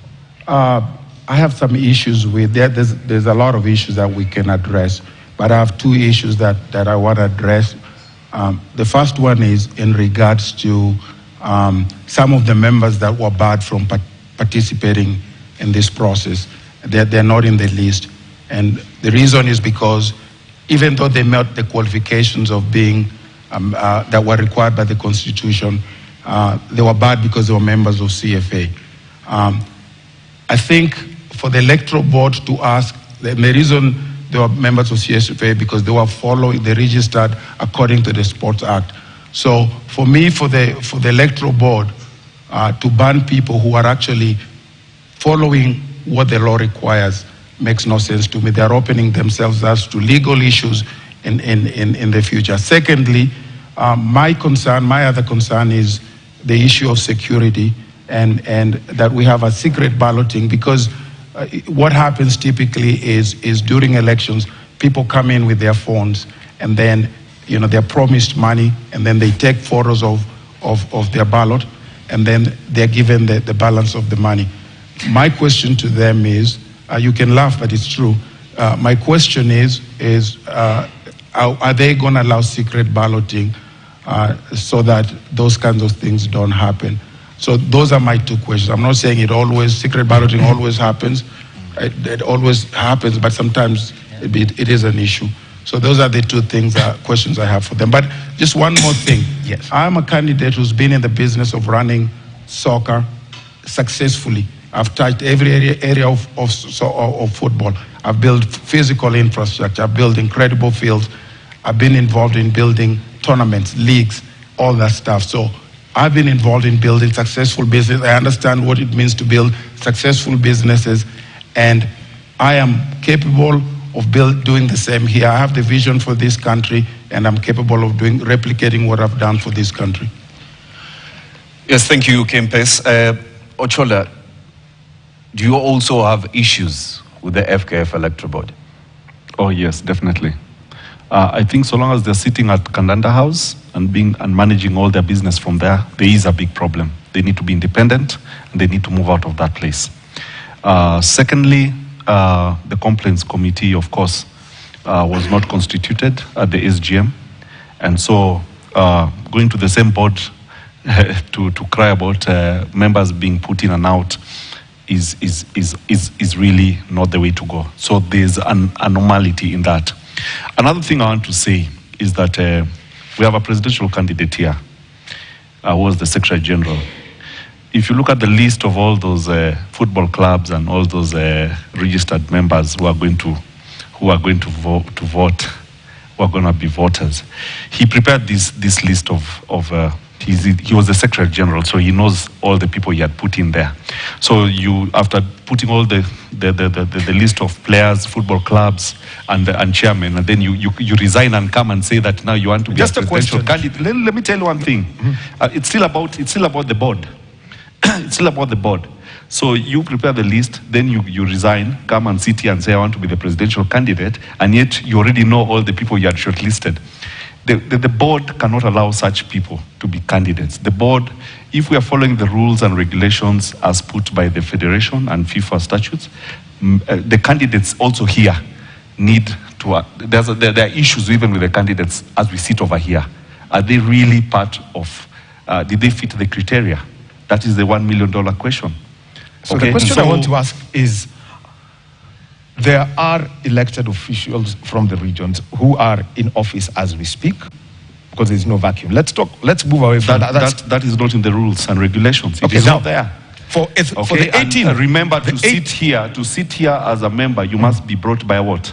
I have some issues with that. There's a lot of issues that we can address, but I have two issues that I want to address. The first one is in regards to some of the members that were barred from participating in this process. They're not in the list. And the reason is because even though they met the qualifications of being, that were required by the Constitution, they were barred because they were members of CFA. I think for the electoral board to ask, the reason they were members of CFA because they were following, they registered according to the Sports Act. So for me, for the electoral board to ban people who are actually following what the law requires makes no sense to me. They are opening themselves up to legal issues in the future. Secondly, my other concern is the issue of security and that we have a secret balloting because what happens typically is during elections, people come in with their phones and then they're promised money and then they take photos of their ballot and then they're given the balance of the money. My question to them is, you can laugh, but it's true. My question is are they going to allow secret balloting so that those kinds of things don't happen? So those are my two questions. I'm not saying secret balloting always happens. It always happens, but sometimes it is an issue. So those are the two questions I have for them. But just one more thing. Yes. I'm a candidate who's been in the business of running soccer successfully I've touched every area of football. I've built physical infrastructure. I've built incredible fields. I've been involved in building tournaments, leagues, all that stuff. So I've been involved in building successful business. I understand what it means to build successful businesses, and I am capable of doing the same here. I have the vision for this country, and I'm capable of replicating what I've done for this country. Yes, thank you, Kempes. Ochola, do you also have issues with the FKF Electoral Board? Oh yes, definitely. I think so long as they're sitting at Kandanda House and managing all their business from there, there is a big problem. They need to be independent, and they need to move out of that place. Secondly, the complaints committee, of course, was not constituted at the SGM, and so going to the same board to cry about members being put in and out is really not the way to go. So there's an anomaly in that. Another thing I want to say is that we have a presidential candidate here who was the Secretary General. If you look at the list of all those football clubs and all those registered members who are going to vote, who are going to be voters, he prepared this list of he was the Secretary General, so he knows all the people he had put in there. So you, after putting all the list of players, football clubs, and chairmen, and then you resign and come and say that now you want to be Just a presidential candidate. Let me tell you one thing. It's still about the board. It's still about the board. So you prepare the list, then you resign, come and sit here and say I want to be the presidential candidate, and yet you already know all the people you had shortlisted. The board cannot allow such people to be candidates. The board, if we are following the rules and regulations as put by the Federation and FIFA statutes, the candidates also here need to, there are issues even with the candidates as we sit over here. Are they really part of, did they fit the criteria? That is the $1 million question. So the question I want to ask is, there are elected officials from the regions who are in office as we speak, because there's no vacuum. Let's move away from that. That is not in the rules and regulations. Okay, it is now, not there. For the 18, remember, to sit here as a member, you must be brought by what?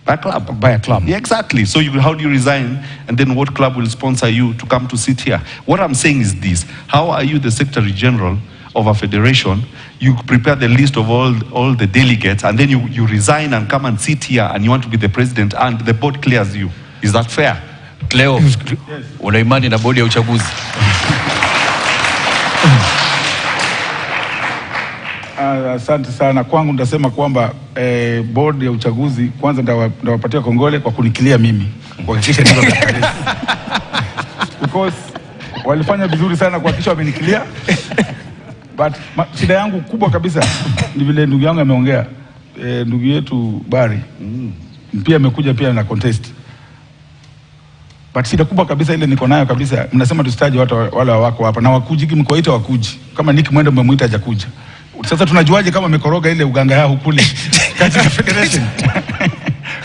By a club. By a club. Yeah, exactly. So how do you resign, and then what club will sponsor you to come to sit here? What I'm saying is this: how are you the Secretary General of a federation? You prepare the list of all the delegates, and then you resign and come and sit here, and you want to be the president, and the board clears you. Is that fair? Cleo, una imani na bodi ya uchaguzi? Asante sana. Kwangu nitasema kwamba board ya uchaguzi kwanza ndawapatia kongole kwa kunikilia mimi, kuhakikisha niko katika race. Because walifanya vizuri sana kuhakikisha wamenikilia. But shida yangu kubwa kabisa ni vile ndugu yangu ameongea, ndugu yetu Bari pia amekuja pia na contest. But shida kubwa kabisa ile niko nayo kabisa, mnasema tusitaje watu wale wako hapa na wakuji, mkoita wakuji. Kama Nick Mwenda mmemuita hajakuja. Sasa tunajuaje kama amekoroga ile uganga yao kule katika federation?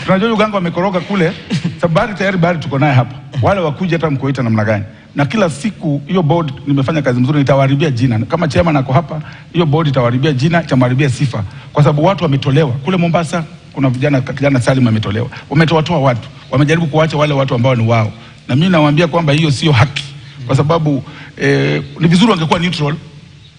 Tunajua uganga amekoroga kule, sababu Bari tuko naye hapa. Wale wakuja hata mkoita namna gani? Na kila siku hiyo board nimefanya kazi nzuri, nitawaribia jina. Kama chairman ako hapa, hiyo board itawaribia jina, itawaribia sifa. Kwa sababu watu wametolewa. Kule Mombasa kuna kijana Salim ametolewa. Wametoa watu. Wamejaribu kuacha wale watu ambao ni wao. Na mimi nawaambia kwamba hiyo sio haki. Kwa sababu ni vizuri wangekuwa neutral.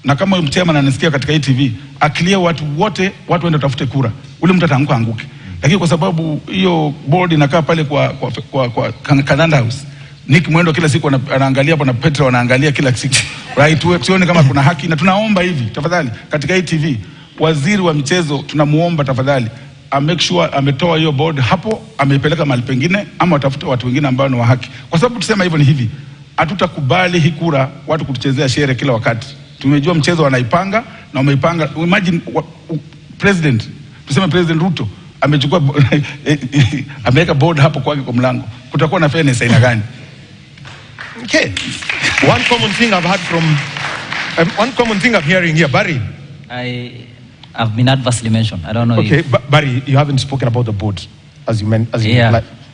Na kama huyo chairman anasikia katika hii TV, akilia watu wote, watu waende tafute kura. Ule mtu ataanguka anguke. Lakini kwa sababu hiyo board inakaa pale kwa Kandanda House, Nick Mwendo kila siku anaangalia hapo na Petra wanaangalia kila siku. Right, tuone kama kuna haki, na tunaomba hivi tafadhali katika hii TV, waziri wa michezo tunamuomba tafadhali make sure ametoa hiyo board hapo, ameipeleka mahali pengine, ama watafuta watu wengine ambao ni wa haki. Kwa sababu tusema hivyo ni hivi, hatutakubali hii kura watu kutuchezea shere kila wakati. Tumejua mchezo wanaipanga na wameipanga. Imagine president, tuseme President Ruto amechukua ameweka board hapo kwake kwa mlango. Kutakuwa na fairness aina gani? Okay. One common thing I've heard from, one common thing I'm hearing here, Barry. I've been adversely mentioned. I don't know. Okay, Barry, you haven't spoken about the board as you meant.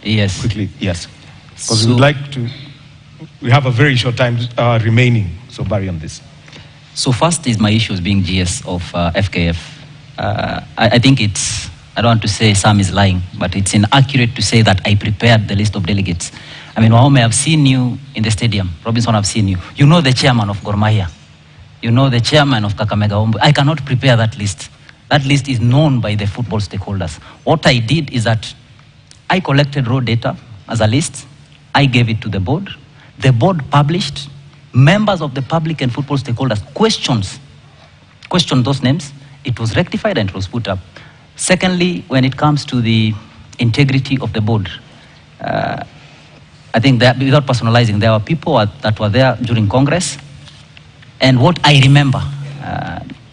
Yes. Quickly, yes. Because we'd like to. We have a very short time remaining. So Barry, on this. So first is my issues being GS of FKF. I think it's, I don't want to say Sam is lying, but it's inaccurate to say that I prepared the list of delegates. I mean, Wahome, I've seen you in the stadium. Robinson, I've seen you. You know the chairman of Gor Mahia. You know the chairman of Kakamega Homeboyz. I cannot prepare that list. That list is known by the football stakeholders. What I did is that I collected raw data as a list. I gave it to the board. The board published. Members of the public and football stakeholders questioned those names. It was rectified and it was put up. Secondly, when it comes to the integrity of the board, I think that without personalizing, there were people that were there during Congress. And what I remember,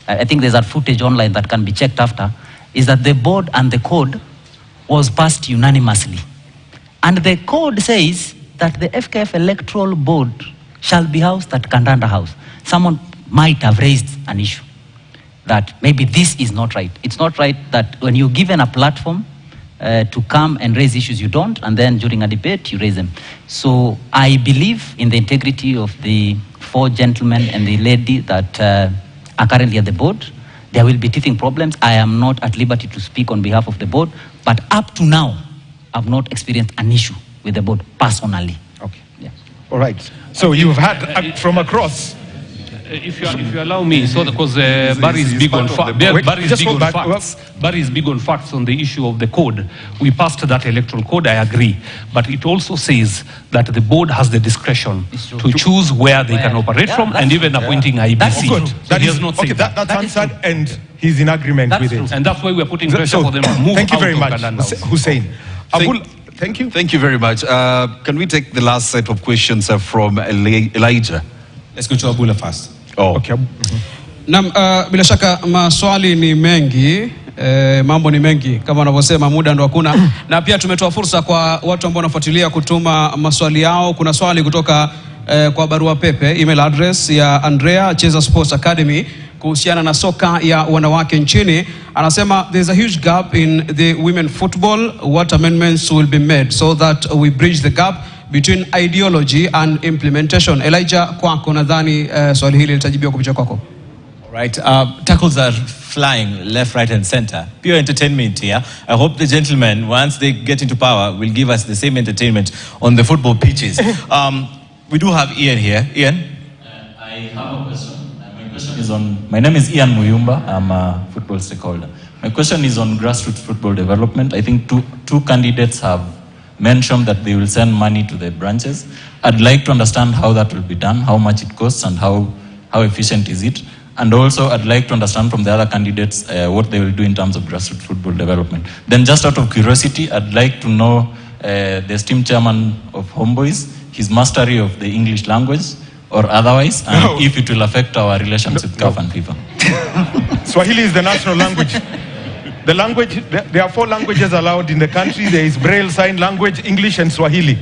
I think there's a footage online that can be checked after, is that the board and the code was passed unanimously. And the code says that the FKF Electoral Board shall be housed at Kandanda House. Someone might have raised an issue that maybe this is not right. It's not right that when you're given a platform to come and raise issues, you don't, and then during a debate, you raise them. So I believe in the integrity of the 4 gentlemen and the lady that are currently at the board. There will be teething problems. I am not at liberty to speak on behalf of the board, but up to now, I've not experienced an issue with the board personally. Okay. Yeah. All right. So you've had from across. If you allow me, so because Barry is big on facts. Barry is big on facts on the issue of the code. We passed that electoral code, I agree. But it also says that the board has the discretion to choose where they can operate from and even appointing IBC. That's good. That he is has not okay. said That's answered, and he's in agreement with it. And that's why we're putting pressure for them to move Thank you out very of much, Kandanda House. Hussein. Thank you. Thank you very much. Can we take the last set of questions from Elijah? Let's go to Abula first. Oh. Okay. Naam, bila shaka maswali ni mengi, mambo ni mengi kama wanavyosema, muda ndo hakuna. Na pia tumetoa fursa kwa watu ambao wanafuatilia kutuma maswali yao. Kuna swali kutoka kwa barua pepe, email address ya Andrea Cheza Sports Academy kuhusiana na soka ya wanawake nchini. Anasema there's a huge gap in the women football. What amendments will be made so that we bridge the gap between ideology and implementation? Elijah, kwako nadhani swali hili litajibiwa kupitia kwako. All right. Tackles are flying left, right, and center. Pure entertainment here. I hope the gentlemen, once they get into power, will give us the same entertainment on the football pitches. We do have Ian here. Ian? I have a question. My question is on, my name is Ian Muyumba. I'm a football stakeholder. My question is on grassroots football development. I think two candidates have mentioned that they will send money to the branches. I'd like to understand how that will be done, how much it costs, and how efficient is it. And also, I'd like to understand from the other candidates what they will do in terms of grassroots football development. Then just out of curiosity, I'd like to know the esteemed chairman of Homeboyz, his mastery of the English language or otherwise, and if it will affect our relations with CAF and FIFA. Swahili is the national language. The language, there are 4 languages allowed in the country. There is Braille Sign Language, English, and Swahili.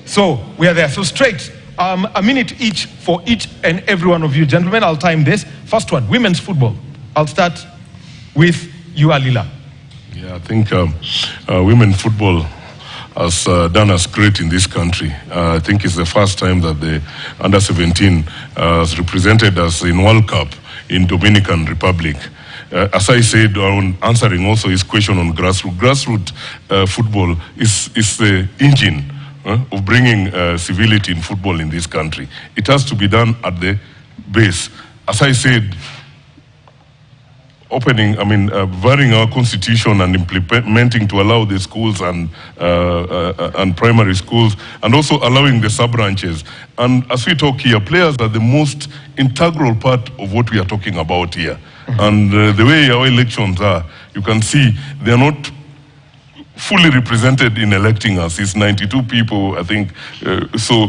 So we are there. So straight, a minute each for each and every one of you. Gentlemen, I'll time this. First one, women's football. I'll start with you, Alila. Yeah, I think women football has done us great in this country. I think it's the first time that the under-17 has represented us in World Cup in Dominican Republic. As I said, on answering also his question on grassroots, football is the engine of bringing civility in football in this country. It has to be done at the base. As I said, varying our constitution and implementing to allow the schools and primary schools, and also allowing the sub-branches. And as we talk here, players are the most integral part of what we are talking about here. And the way our elections are, you can see they are not fully represented in electing us. It's 92 people, I think. So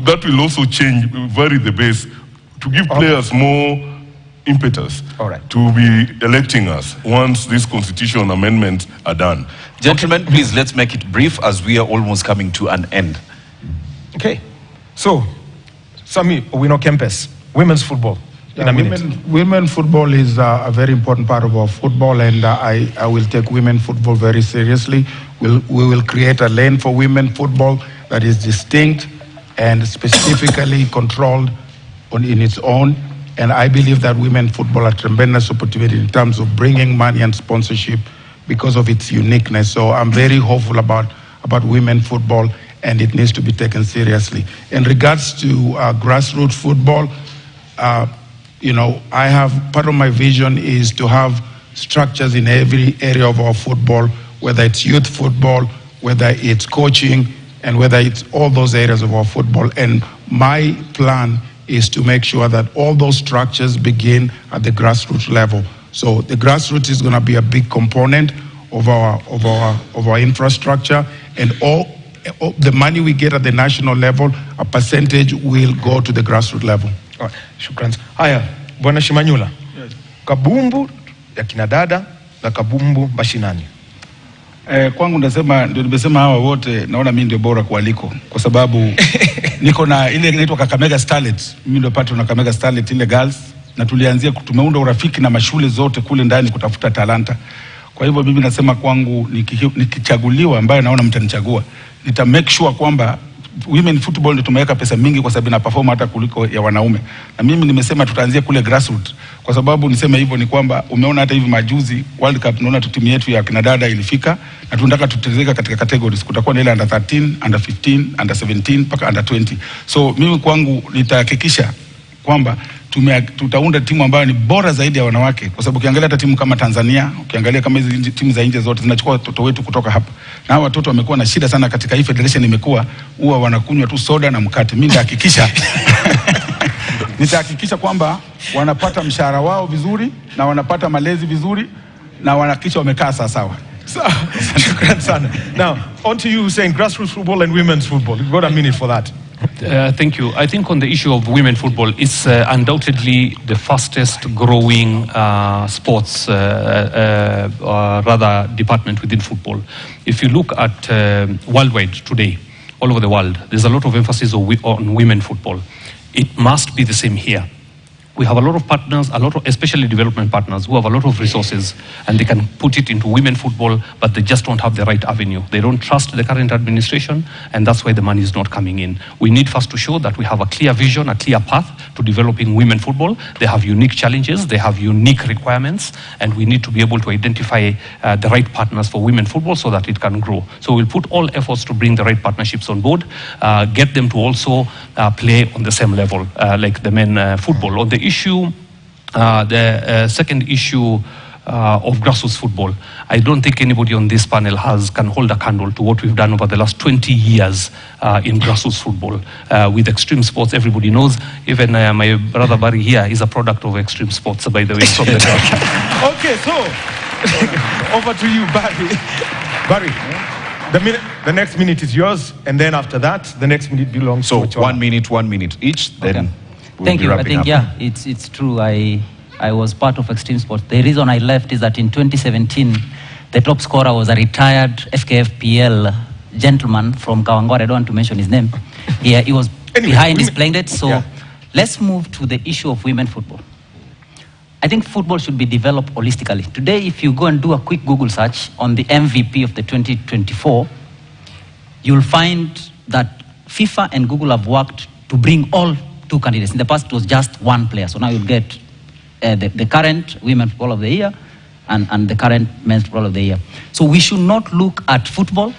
that will also vary the base to give players more impetus to be electing us once these constitutional amendments are done. Gentlemen, please, let's make it brief as we are almost coming to an end. Okay. So, Sami Owino Kempes, women's football. In a minute. Women football is a very important part of our football, and I will take women football very seriously. We will create a lane for women football that is distinct and specifically controlled in its own. And I believe that women football are tremendous opportunity in terms of bringing money and sponsorship because of its uniqueness. So I'm very hopeful about women football, and it needs to be taken seriously. In regards to grassroots football, I have, part of my vision is to have structures in every area of our football, whether it's youth football, whether it's coaching, and whether it's all those areas of our football. And my plan is to make sure that all those structures begin at the grassroots level. So the grassroots is going to be a big component of our infrastructure, and all the money we get at the national level, a percentage will go to the grassroots level. Shukran. Haya, Bwana Shimanyula. Kabumbu ya kinadada na kabumbu mashinani. Kwangu ndio nimesema hawa wote naona mimi ndio bora kualiko kwa sababu niko na ile inaitwa Kakamega Starlet. Mimi ndio patron na Kakamega Starlet ile girls, na tumeunda urafiki na mashule zote kule ndani kutafuta talanta. Kwa hivyo mimi nasema kwangu nikichaguliwa, ambaye naona mtanichagua, nita make sure kwamba women football ndio tumeweka pesa mingi kwa sababu ina perform hata kuliko ya wanaume. Na mimi nimesema tutaanzia kule grassroots. Kwa sababu niseme hivyo ni kwamba umeona hata hivi majuzi World Cup, naona timu yetu ya kinadada ilifika, na tunataka tutezeka katika categories. Kutakuwa na ile under 13, under 15, under 17 mpaka under 20. So mimi kwangu nitahakikisha kwamba tutaunda timu ambayo ni bora zaidi ya wanawake, kwa sababu ukiangalia hata timu kama Tanzania, ukiangalia kama hizi timu za nje zote zinachukua watoto wetu kutoka hapa, na hao watoto wamekuwa na shida sana katika hii federation. Imekuwa huwa wanakunywa tu soda na mkate. Mimi nitahakikisha kwamba wanapata mshahara wao vizuri na wanapata malezi vizuri na wanahakikisha wamekaa sawa. Shukran sana. Now, on to you saying grassroots football and women's football. You've got a minute for that. Thank you. I think on the issue of women football, it's undoubtedly the fastest growing sports, rather department within football. If you look at worldwide today, all over the world, there's a lot of emphasis on women football. It must be the same here. We have a lot of partners, especially development partners, who have a lot of resources, and they can put it into women football, but they just don't have the right avenue. They don't trust the current administration, and that's why the money is not coming in. We need first to show that we have a clear vision, a clear path to developing women football. They have unique challenges, they have unique requirements, and we need to be able to identify the right partners for women football so that it can grow. So we'll put all efforts to bring the right partnerships on board, get them to also play on the same level like the men football. On the issue, the second issue of grassroots football, I don't think anybody on this panel can hold a candle to what we've done over the last 20 years in grassroots football. With extreme sports, everybody knows. Even my brother Barry here is a product of extreme sports, by the way. From the Okay, so over to you, Barry. Barry, the next minute is yours, and then after that, the next minute belongs to Ochola. 1 minute each, then Thank you. I think, it's true. I was part of extreme sports. The reason I left is that in 2017, the top scorer was a retired FKF PL gentleman from Kawangware. I don't want to mention his name. He was behind his playing date. So let's move to the issue of women football. I think football should be developed holistically. Today, if you go and do a quick Google search on the MVP of the 2024, you'll find that FIFA and Google have worked to bring all 2 candidates. In the past, it was just 1 player. So now you'll get the current Women Football of the Year and the current Men's Football of the Year. So we should not look at football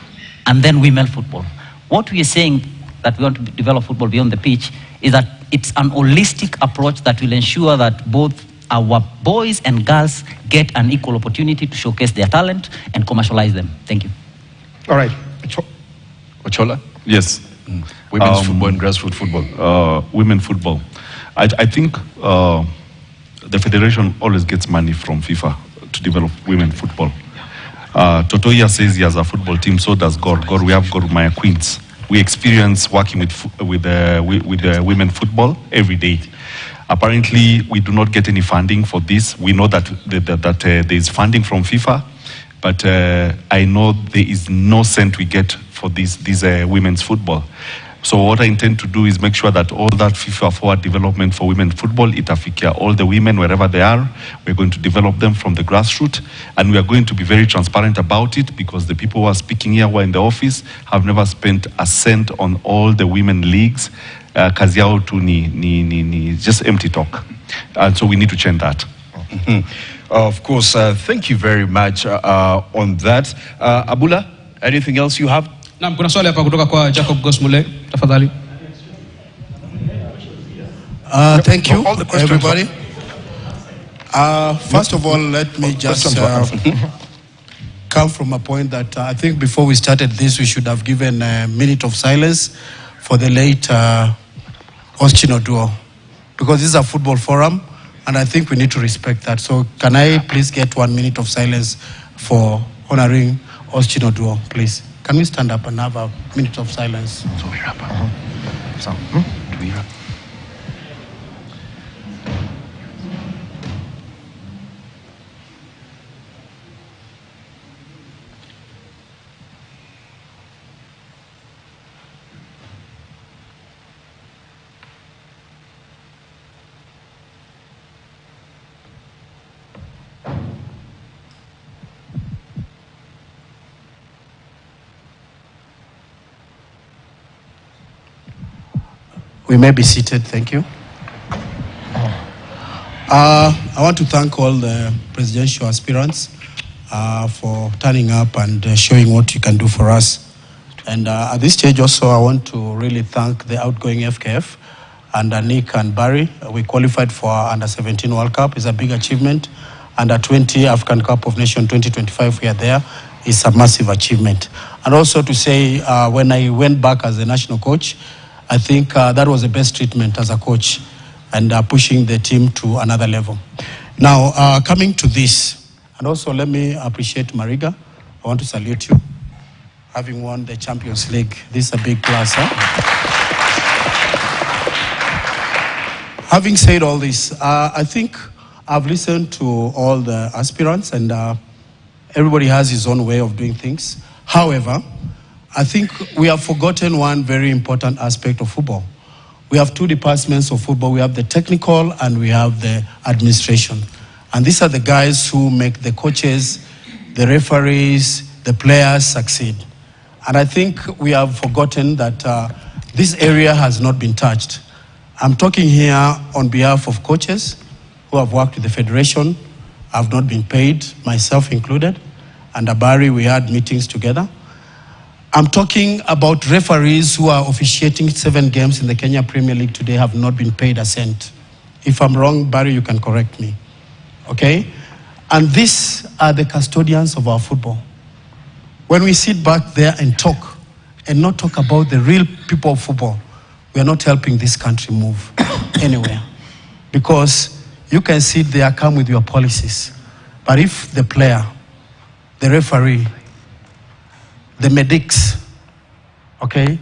and then women football. What we are saying that we want to develop football beyond the pitch is that it's an holistic approach that will ensure that both our boys and girls get an equal opportunity to showcase their talent and commercialize them. Thank you. All right. Ochola? Yes. Women's football and grassroots football. Women football. I think the federation always gets money from FIFA to develop women football. Totoya says he has a football team, so does Gor. We have Gor Maya Queens. We experience working with women football every day. Apparently, we do not get any funding for this. We know that there is funding from FIFA, but I know there is no cent we get for this women's football. So what I intend to do is make sure that all that FIFA forward development for women football, itafikia all the women wherever they are. We're going to develop them from the grassroots, and we are going to be very transparent about it, because the people who are speaking here who are in the office have never spent a cent on all the women leagues. Kazi yao tu ni just empty talk. And so we need to change that. Of course, thank you very much on that. Abula, anything else you have? Naam, kuna swali hapa kutoka kwa Jacob Gosmule, tafadhali. Thank you, everybody. First of all, let me just come from a point that I think before we started this, we should have given a minute of silence for the late Austin Oduor, because this is a football forum, and I think we need to respect that. So can I please get 1 minute of silence for honoring Austin Oduor, please? Can we stand up and have a minute of silence? So we're up. Do we wrap? We may be seated, thank you. I want to thank all the presidential aspirants for turning up and showing what you can do for us. And at this stage also, I want to really thank the outgoing FKF and Nick and Barry. We qualified for our Under-17 World Cup. It's a big achievement. Under-20 African Cup of Nations 2025, we are there. It's a massive achievement. And also to say, when I went back as a national coach, I think that was the best treatment as a coach, and pushing the team to another level. Now, coming to this, and also let me appreciate Mariga. I want to salute you, having won the Champions League. This is a big plus. Having said all this, I think I've listened to all the aspirants, and everybody has his own way of doing things. However, I think we have forgotten one very important aspect of football. We have two departments of football. We have the technical and we have the administration. And these are the guys who make the coaches, the referees, the players succeed. And I think we have forgotten that this area has not been touched. I'm talking here on behalf of coaches who have worked with the federation, have not been paid, myself included. And Abari, we had meetings together. I'm talking about referees who are officiating 7 games in the Kenya Premier League today, have not been paid a cent. If I'm wrong, Barry, you can correct me. Okay? And these are the custodians of our football. When we sit back there and talk, and not talk about the real people of football, we are not helping this country move anywhere. Because you can sit there, come with your policies. But if the player, the referee, the medics, okay,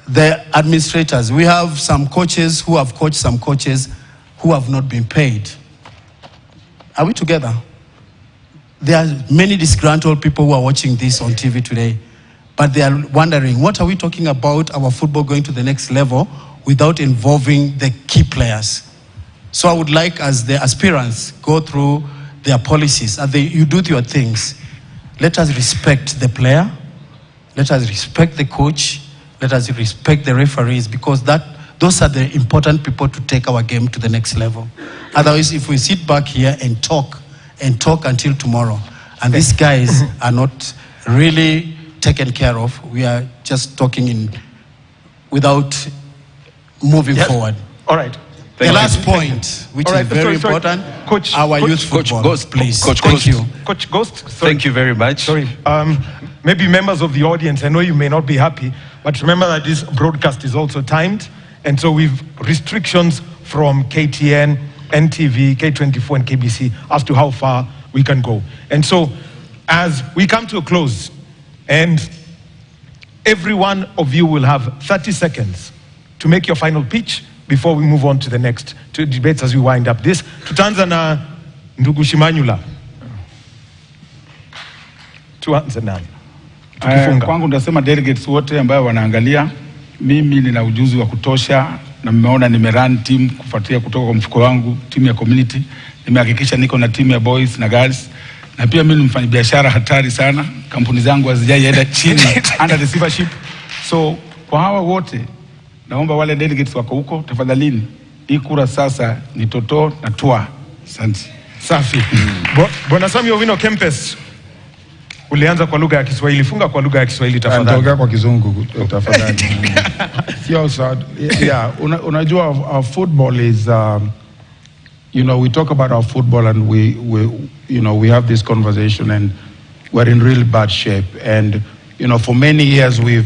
the administrators, we have some coaches who have coached some coaches who have not been paid. Are we together? There are many disgruntled people who are watching this on TV today, but they are wondering, what are we talking about our football going to the next level without involving the key players? So I would like, as the aspirants go through their policies, as you do your things, let us respect the player, let us respect the coach, let us respect the referees, because those are the important people to take our game to the next level. Otherwise, if we sit back here and talk until tomorrow, and these guys are not really taken care of, we are just talking without moving forward. All right. The last point, which is very important, Coach, our youth football, Ghost, please. Thank you. Coach Ghost, thank you very much. Sorry. Maybe members of the audience, I know you may not be happy, but remember that this broadcast is also timed, and so we've restrictions from KTN, NTV, K24, and KBC as to how far we can go. And so, as we come to a close, and every one of you will have 30 seconds to make your final pitch before we move on to the next two debates as we wind up this. Tutaanza na ndugu Shimanyula. Tuanze nani? Kwangu ndasema delegates wote ambao wanaangalia, mimi nina ujuzi wa kutosha na mmeona nimerun team kufuatia kutoka kwa mfuko wangu, timu ya community. Nimehakikisha niko na timu ya boys na girls. Na pia mimi ni mfanyabiashara hatari sana. Kampuni zangu hazijaenda chini under receivership. So kwa hawa wote naomba wale delegates wako huko, tafadhalini hii kura sasa ni Toto na Tua. Asante. Safi. Bwana Sami Omino Kempes, ulianza kwa lugha ya Kiswahili, funga kwa lugha ya Kiswahili tafadhali. Nitaongea kwa Kizungu tafadhali. Sio sad. Yeah, unajua our football is you know, we talk about our football and we you know, we have this conversation and we're in real bad shape. And you know, for many years we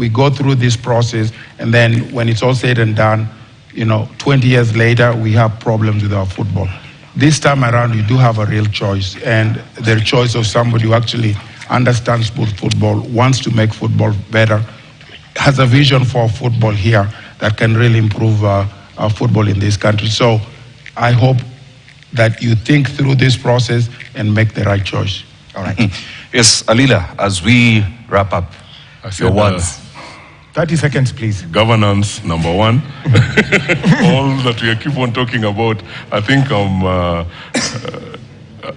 go through this process, and then when it's all said and done, you know, 20 years later we have problems with our football. This time around, you do have a real choice, and the choice of somebody who actually understands football, wants to make football better, has a vision for football here that can really improve our football in this country. So I hope that you think through this process and make the right choice. All right. Yes, Alila, as we wrap up, your words. 30 seconds, please. Governance, number one. All that we keep on talking about, I think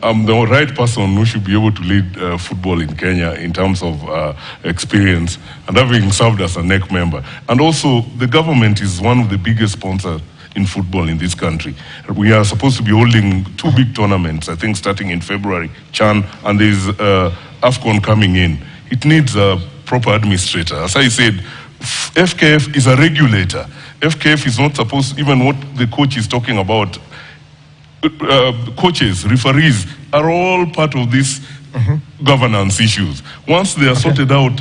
I'm the right person who should be able to lead football in Kenya in terms of experience, and having served as a NEC member. And also, the government is one of the biggest sponsors in football in this country. We are supposed to be holding 2 big tournaments, I think starting in February, Chan, and there's AFCON coming in. It needs a proper administrator. As I said, FKF is a regulator. FKF is not supposed, even what the coach is talking about, coaches, referees are all part of these governance issues. Once they are sorted out,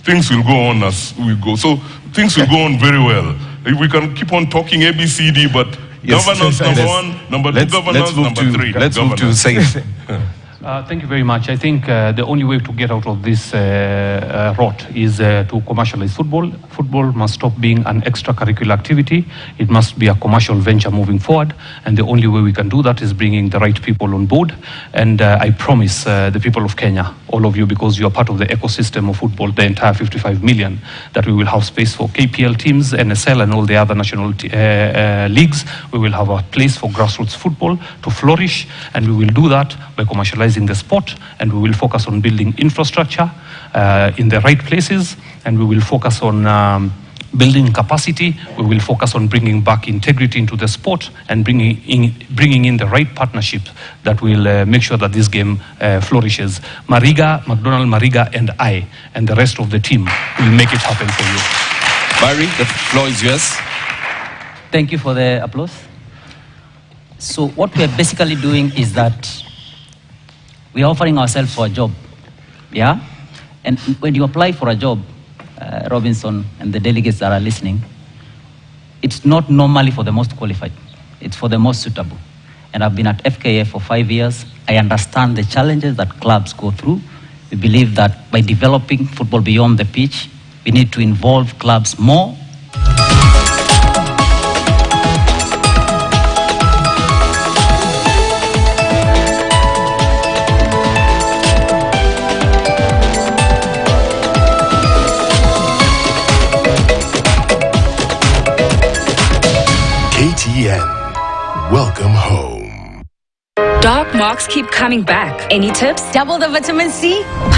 things will go on as we go. So things will go on very well. We can keep on talking ABCD, but yes, governance number one, number two governance, number three. Let's move to Saif. Thank you very much. I think the only way to get out of this rot is to commercialize football. Football must stop being an extracurricular activity. It must be a commercial venture moving forward. And the only way we can do that is bringing the right people on board. And I promise the people of Kenya, all of you, because you are part of the ecosystem of football, the entire 55 million, that we will have space for KPL teams, NSL, and all the other national leagues. We will have a place for grassroots football to flourish. And we will do that by commercializing the sport, and we will focus on building infrastructure in the right places, and we will focus on building capacity. We will focus on bringing back integrity into the sport and bringing in the right partnerships that will make sure that this game flourishes. Mariga, McDonald, Mariga, and I, and the rest of the team will make it happen for you. Barry, the floor is yours. Thank you for the applause. So what we are basically doing is that we are offering ourselves for a job, yeah? And when you apply for a job, Robinson and the delegates that are listening, it's not normally for the most qualified. It's for the most suitable. And I've been at FKF for 5 years. I understand the challenges that clubs go through. We believe that by developing football beyond the pitch, we need to involve clubs more. KTN, welcome home. Dark marks keep coming back. Any tips? Double the vitamin C.